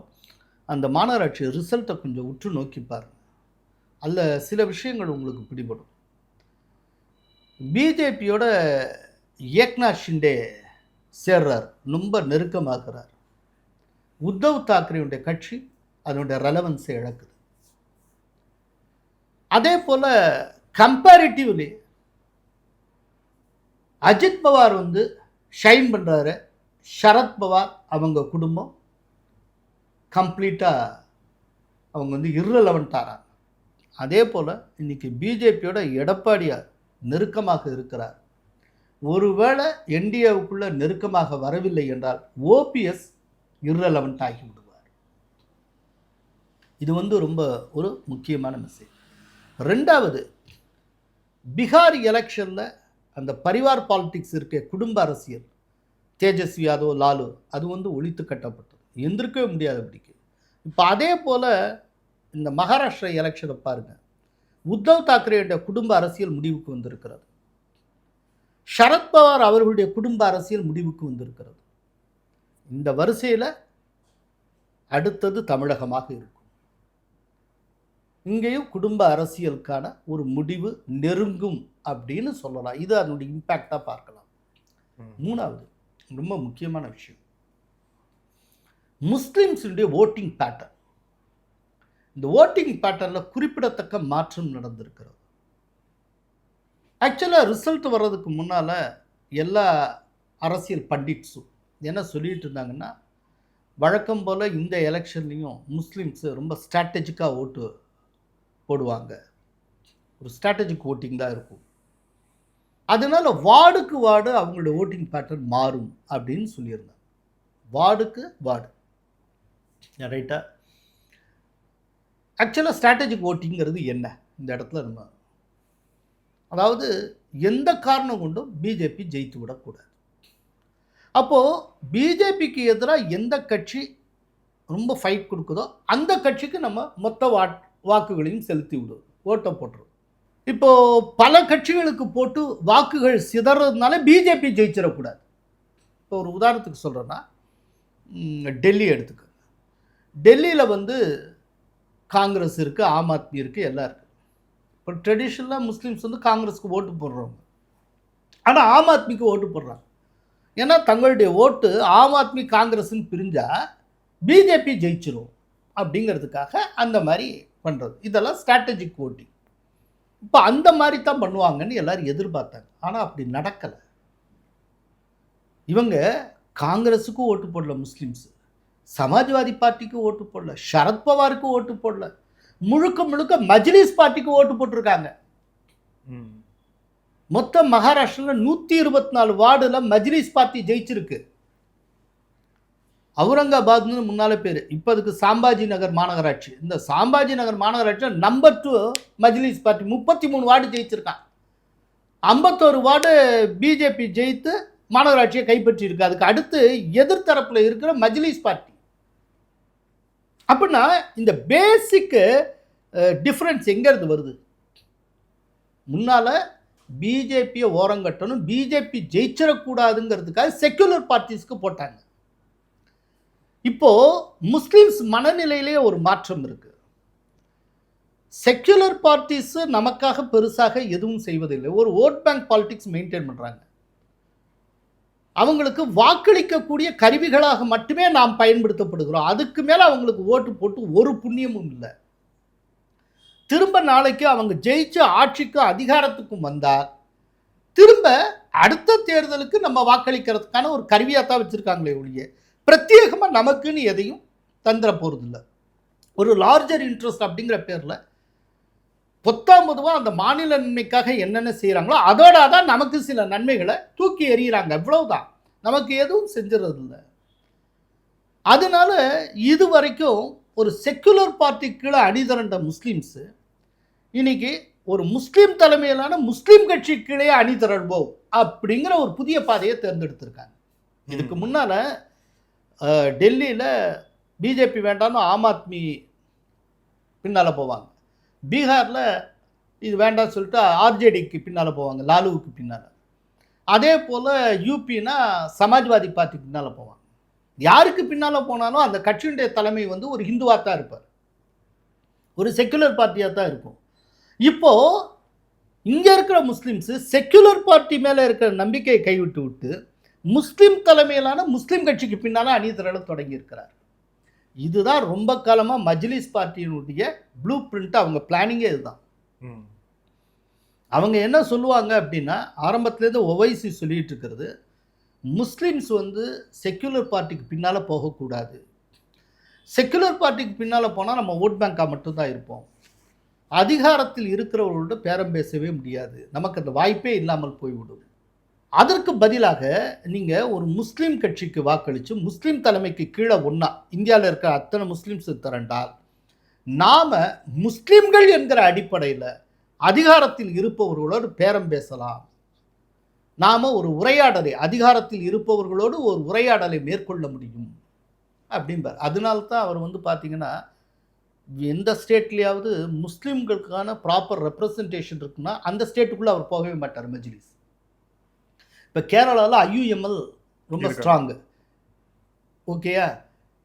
அந்த மாநகராட்சி ரிசல்ட்டை கொஞ்சம் உற்று நோக்கி பாருங்கள். அதில் சில விஷயங்கள் உங்களுக்கு பிடிபடும். பிஜேபியோட ஏக்நாத் ஷிண்டே சேர்றார், ரொம்ப நெருக்கமாகிறார். உத்தவ் தாக்கரேயுடைய கட்சி அதனுடைய ரெலவன்ஸை இழக்குது. அதே போல் கம்பேரிட்டிவ்லி அஜித் பவார் ஷைன் பண்ணுறாரு, சரத்பவார் அவங்க குடும்பம் கம்ப்ளீட்டாக அவங்க இர்ரெலவெண்ட் ஆகிறாங்க. அதே போல் இன்றைக்கி பிஜேபியோட எடப்பாடியார் நெருக்கமாக இருக்கிறார். ஒருவேளை என்டிஏவுக்குள்ளே நெருக்கமாக வரவில்லை என்றால் ஓபிஎஸ் இர்ரெலவெண்ட் ஆகிவிடுவார். இது ரொம்ப ஒரு முக்கியமான மெசேஜ். ரெண்டாவது, பீகார் எலெக்ஷனில் அந்த பரிவார் பாலிடிக்ஸ் இருக்க குடும்ப அரசியல், தேஜஸ்வி யாதவ், லாலு, அது ஒழித்து கட்டப்பட்டது, எந்திருக்கவே முடியாதபடிக்கு. இப்போ அதே போல் இந்த மகாராஷ்டிரா எலெக்ஷனை பாருங்கள், உத்தவ் தாக்கரேயுடைய குடும்ப அரசியல் முடிவுக்கு வந்திருக்கிறது. சரத்பவார் அவர்களுடைய குடும்ப அரசியல் முடிவுக்கு வந்திருக்கிறது. இந்த வரிசையில் அடுத்தது தமிழகமாக இருக்கும். இங்கேயும் குடும்ப அரசியலுக்கான ஒரு முடிவு நெருங்கும் அப்படின்னு சொல்லலாம். இது அதனுடைய இம்பேக்டாக பார்க்கலாம். மூணாவது ரொம்ப முக்கியமான விஷயம், முஸ்லிம்ஸுடைய ஓட்டிங் பேட்டர்ன். இந்த ஓட்டிங் பேட்டர்னில் குறிப்பிடத்தக்க மாற்றம் நடந்திருக்கிறது. ஆக்சுவலாக ரிசல்ட் வர்றதுக்கு முன்னால் எல்லா அரசியல் பண்டிட்ஸும் என்ன சொல்லிகிட்டு இருந்தாங்கன்னா, வழக்கம் போல் இந்த எலெக்ஷன்லேயும் முஸ்லீம்ஸு ரொம்ப ஸ்ட்ராட்டஜிக்காக ஓட்டு போடுவாங்க, ஒரு ஸ்ட்ராட்டஜிக் ஓட்டிங் தான் இருக்கும், அதனால் வார்டுக்கு வார்டு அவங்களோட ஓட்டிங் பேட்டர்ன் மாறும் அப்படின்னு சொல்லியிருந்தாங்க. வார்டுக்கு வார்டு, ரைட்டா? ஆக்சுவலாக ஸ்ட்ராட்டஜிக் ஓட்டிங்கிறது என்ன? இந்த இடத்துல நம்ம, அதாவது எந்த காரணம் கொண்டும் பிஜேபி ஜெயித்து விடக்கூடாது. அப்போது பிஜேபிக்கு எதிராக எந்த கட்சி ரொம்ப ஃபைட் கொடுக்குதோ அந்த கட்சிக்கு நம்ம மொத்த வாக்குகளையும் செலுத்தி விடுவோம், ஓட்டை போட்டுருவோம். இப்போது பல கட்சிகளுக்கு போட்டு வாக்குகள் சிதறதுனால பிஜேபி ஜெயிச்சிடக்கூடாது. இப்போ ஒரு உதாரணத்துக்கு சொல்கிறேன்னா, டெல்லி எடுத்துக்க. டெல்லியில் காங்கிரஸ் இருக்குது, ஆம் ஆத்மி இருக்குது, எல்லாம் இருக்குது. இப்போ ட்ரெடிஷ்னலாக முஸ்லீம்ஸ் காங்கிரஸுக்கு ஓட்டு போடுறவங்க, ஆனால் ஆம் ஆத்மிக்கு ஓட்டு போடுறாங்க. ஏன்னா தங்களுடைய ஓட்டு ஆம் ஆத்மி காங்கிரஸ்ன்னு பிரிஞ்சால் பிஜேபி ஜெயிச்சிரும் அப்படிங்கிறதுக்காக அந்த மாதிரி பண்ணுறது. இதெல்லாம் ஸ்ட்ராட்டஜிக் ஓட்டிங். இப்போ அந்த மாதிரி தான் பண்ணுவாங்கன்னு எல்லாரும் எதிர்பார்த்தாங்க. ஆனால் அப்படி நடக்கலை. இவங்க காங்கிரஸுக்கும் ஓட்டு போடல, முஸ்லீம்ஸு சமாஜ்வாதி பார்ட்டிக்கு ஓட்டு போடல, சரத்பவாருக்கு ஓட்டு போடல, முழுக்க முழுக்க மஜ்லிஸ் பார்ட்டிக்கு ஓட்டு போட்டிருக்காங்க. மொத்தம் மகாராஷ்டிராவில் 124 வார்டில் மஜ்லிஸ் பார்ட்டி ஜெயிச்சிருக்கு. அவுரங்காபாத்னு முன்னால பேர், இப்போ அதுக்கு சாம்பாஜி நகர் மாநகராட்சி. இந்த சாம்பாஜி நகர் மாநகராட்சி நம்பர் 2 மஜ்லிஸ் பார்ட்டி 33 வார்டு ஜெயிச்சிருக்கான். 51 வார்டு பிஜேபி ஜெயித்து மாநகராட்சியை கைப்பற்றி இருக்கு. அதுக்கு அடுத்து எதிர்த்தரப்பில் இருக்கிற மஜ்லிஸ் பார்ட்டி. அப்படின்னா இந்த பேசிக் டிஃப்ரென்ஸ் எங்கேருந்து வருது? முன்னால் பிஜேபியை ஓரங்கட்டணும், பிஜேபி ஜெயிச்சிடக்கூடாதுங்கிறதுக்காக செக்குலர் பார்ட்டிஸ்க்கு போட்டாங்க. இப்போது முஸ்லீம்ஸ் மனநிலையிலேயே ஒரு மாற்றம் இருக்குது. செக்குலர் பார்ட்டிஸு நமக்காக பெருசாக எதுவும் செய்வதில்லை, ஒரு ஓட் பேங்க் பாலிடிக்ஸ் மெயின்டைன் பண்ணுறாங்க. அவங்களுக்கு வாக்களிக்கக்கூடிய கருவிகளாக மட்டுமே நாம் பயன்படுத்தப்படுகிறோம். அதுக்கு மேலே அவங்களுக்கு ஓட்டு போட்டு ஒரு புண்ணியமும் இல்லை. திரும்ப நாளைக்கு அவங்க ஜெயிச்சு ஆட்சிக்கும் அதிகாரத்துக்கும் வந்தால் திரும்ப அடுத்த தேர்தலுக்கு நம்ம வாக்களிக்கிறதுக்கான ஒரு கருவியாக தான் வச்சுருக்காங்களே ஒழிய பிரத்யேகமாக நமக்குன்னு எதையும் தந்துட போகிறதில்ல. ஒரு லார்ஜர் இன்ட்ரெஸ்ட் அப்படிங்கிற பேரில் பொதுவாக அந்த மாநில நன்மைக்காக என்னென்ன செய்கிறாங்களோ அதோட தான் நமக்கு சில நன்மைகளை தூக்கி எறிகிறாங்க, இவ்வளவுதான். நமக்கு எதுவும் செஞ்சிடறதில்ல. அதனால இது வரைக்கும் ஒரு செக்குலர் பார்ட்டி கீழே அணிதிரண்ட முஸ்லீம்ஸு இன்னைக்கு ஒரு முஸ்லீம் தலைமையிலான முஸ்லீம் கட்சி கீழே அணிதிரள்வோம் அப்படிங்கிற ஒரு புதிய பாதையை தேர்ந்தெடுத்திருக்காங்க. இதுக்கு முன்னால் டெல்லியில் பிஜேபி வேண்டாம்னு ஆம் ஆத்மி பின்னால் போவாங்க, பீகாரில் இது வேண்டாம்னு சொல்லிட்டு ஆர்ஜேடிக்கு பின்னால் போவாங்க, லாலுவுக்கு பின்னால். அதே போல் யூபின்னா சமாஜ்வாதி பார்ட்டி பின்னால் போவாங்க. யாருக்கு பின்னால் போனாலும் அந்த கட்சியுடைய தலைமை ஒரு ஹிந்துவாக தான் இருப்பார், ஒரு செக்குலர் பார்ட்டியாக தான் இருக்கும். இப்போது இங்கே இருக்கிற முஸ்லீம்ஸு செக்குலர் பார்ட்டி மேலே இருக்கிற நம்பிக்கையை கைவிட்டு விட்டு முஸ்லீம் தலைமையிலான முஸ்லீம் கட்சிக்கு பின்னால் அணிதிரள தொடங்கியிருக்கிறார். இதுதான் ரொம்ப காலமாக மஜ்லிஸ் பார்ட்டியினுடைய ப்ளூ பிரிண்ட், அவங்க பிளானிங்கே இதுதான். அவங்க என்ன சொல்லுவாங்க அப்படின்னா, ஆரம்பத்துலேருந்து ஒவைசி சொல்லிகிட்டு இருக்கிறது, முஸ்லீம்ஸ் செக்குலர் பார்ட்டிக்கு பின்னால் போகக்கூடாது, செக்குலர் பார்ட்டிக்கு பின்னால் போனால் நம்ம ஓட் பேங்காக மட்டும்தான் இருப்போம், அதிகாரத்தில் இருக்கிறவர்களோட பேரம் பேசவே முடியாது, நமக்கு அந்த வாய்ப்பே இல்லாமல் போய்விடும். அதற்கு பதிலாக நீங்கள் ஒரு முஸ்லீம் கட்சிக்கு வாக்களித்து முஸ்லீம் தலைமைக்கு கீழே ஒன்றா இந்தியாவில் இருக்கிற அத்தனை முஸ்லீம்ஸ் திரண்டால் நாம முஸ்லிம்கள் என்கிற அடிப்படையில் அதிகாரத்தில் இருப்பவர்களோடு பேரம் பேசலாம், நாம ஒரு உரையாடலை அதிகாரத்தில் இருப்பவர்களோடு ஒரு உரையாடலை மேற்கொள்ள முடியும் அப்படிம்பார். அதனால்தான் அவர் வந்து பார்த்தீங்கன்னா எந்த ஸ்டேட்லேயாவது முஸ்லீம்களுக்கான ப்ராப்பர் ரெப்ரசன்டேஷன் இருக்குன்னா அந்த ஸ்டேட்டுக்குள்ளே அவர் போகவே மாட்டார் மஜ்லிஸ். இப்போ கேரளாவில் IUML ரொம்ப ஸ்ட்ராங்கு, ஓகேயா,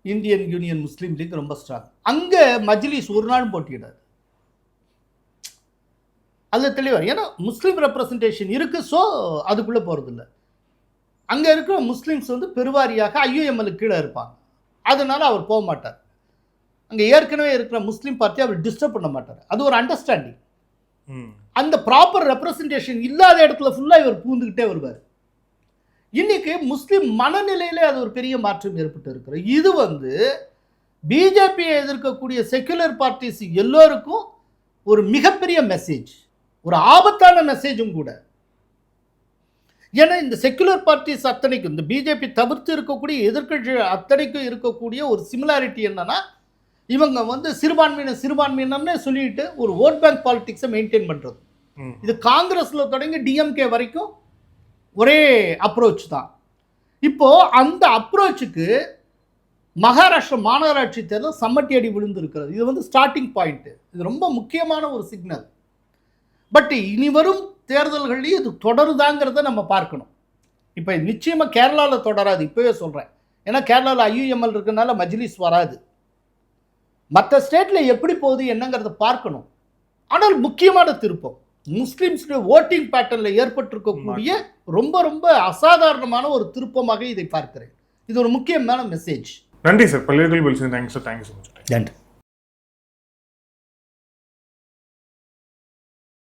இந்தியன் யூனியன் முஸ்லீம் லீக் ரொம்ப ஸ்ட்ராங். அங்கே மஜ்லிஸ் ஒரு நாள் போட்டியிடாது, அதில் தெளிவார். ஏன்னா முஸ்லீம் ரெப்ரசன்டேஷன் இருக்குது, ஸோ அதுக்குள்ளே போகிறதில்ல. அங்கே இருக்கிற முஸ்லீம்ஸ் வந்து பெருவாரியாக IUML கீழே இருப்பாங்க, அதனால் அவர் போக மாட்டார். அங்கே ஏற்கனவே இருக்கிற முஸ்லீம் பார்ட்டி அவர் டிஸ்டர்ப் பண்ண மாட்டார். அது ஒரு அண்டர்ஸ்டாண்டிங். அந்த ப்ராப்பர் ரெப்ரசன்டேஷன் இல்லாத இடத்துல ஃபுல்லாக இவர் பூந்துக்கிட்டே வருவார். இன்னைக்கு முஸ்லீம் மனநிலையிலே அது ஒரு பெரிய மாற்றம் ஏற்பட்டு இருக்கிறது. இது வந்து பிஜேபியை எதிர்க்கக்கூடிய செக்குலர் பார்ட்டிஸ் எல்லோருக்கும் ஒரு மிகப்பெரிய மெசேஜ், ஒரு ஆபத்தான மெசேஜும் கூட. ஏன்னா இந்த செக்குலர் பார்ட்டிஸ் அத்தனைக்கும், இந்த பிஜேபி தவிர்த்து இருக்கக்கூடிய எதிர்க்கட்சி அத்தனைக்கும் இருக்கக்கூடிய ஒரு சிமிலாரிட்டி என்னன்னா, இவங்க வந்து சிறுபான்மையினர்னே சொல்லிட்டு ஒரு ஓட் பேங்க் பாலிடிக்ஸை மெயின்டைன் பண்ணுறது. இது காங்கிரஸில் தொடங்கி டிஎம்கே வரைக்கும் ஒரே அப்ரோச் தான். இப்போ அந்த அப்ரோச்சுக்கு மகாராஷ்டிரா மாநகராட்சி தேர்தல் சம்மட்டி அடி விழுந்து இருக்கிறது. இது வந்து ஸ்டார்டிங் பாயிண்ட், இது ரொம்ப முக்கியமான ஒரு சிக்னல். பட் இனி வரும் தேர்தல்கள்லையும் இது தொடருதாங்கிறத நம்ம பார்க்கணும். இப்போ நிச்சயமாக கேரளாவில் தொடராது, இப்போவே சொல்கிறேன். ஏன்னா கேரளாவில் IUML இருக்கிறதுனால மஜ்லிஸ் வராது. மற்ற ஸ்டேட்டில் எப்படி போகுது என்னங்கிறத பார்க்கணும். ஆனால் முக்கியமான திருப்பம் முஸ்லிம்ஸுடைய ஓட்டிங் பேட்டர்னில் ஏற்பட்டிருக்கக்கூடிய ரொம்ப ரொம்ப அசாதாரணமான ஒரு திருப்பமாக இதை பார்க்கிறேன். இது ஒரு முக்கியமான மெசேஜ். நன்றி சார், பல்வேறு கேள்வி. Thank you sir, thank you so much. நன்றி.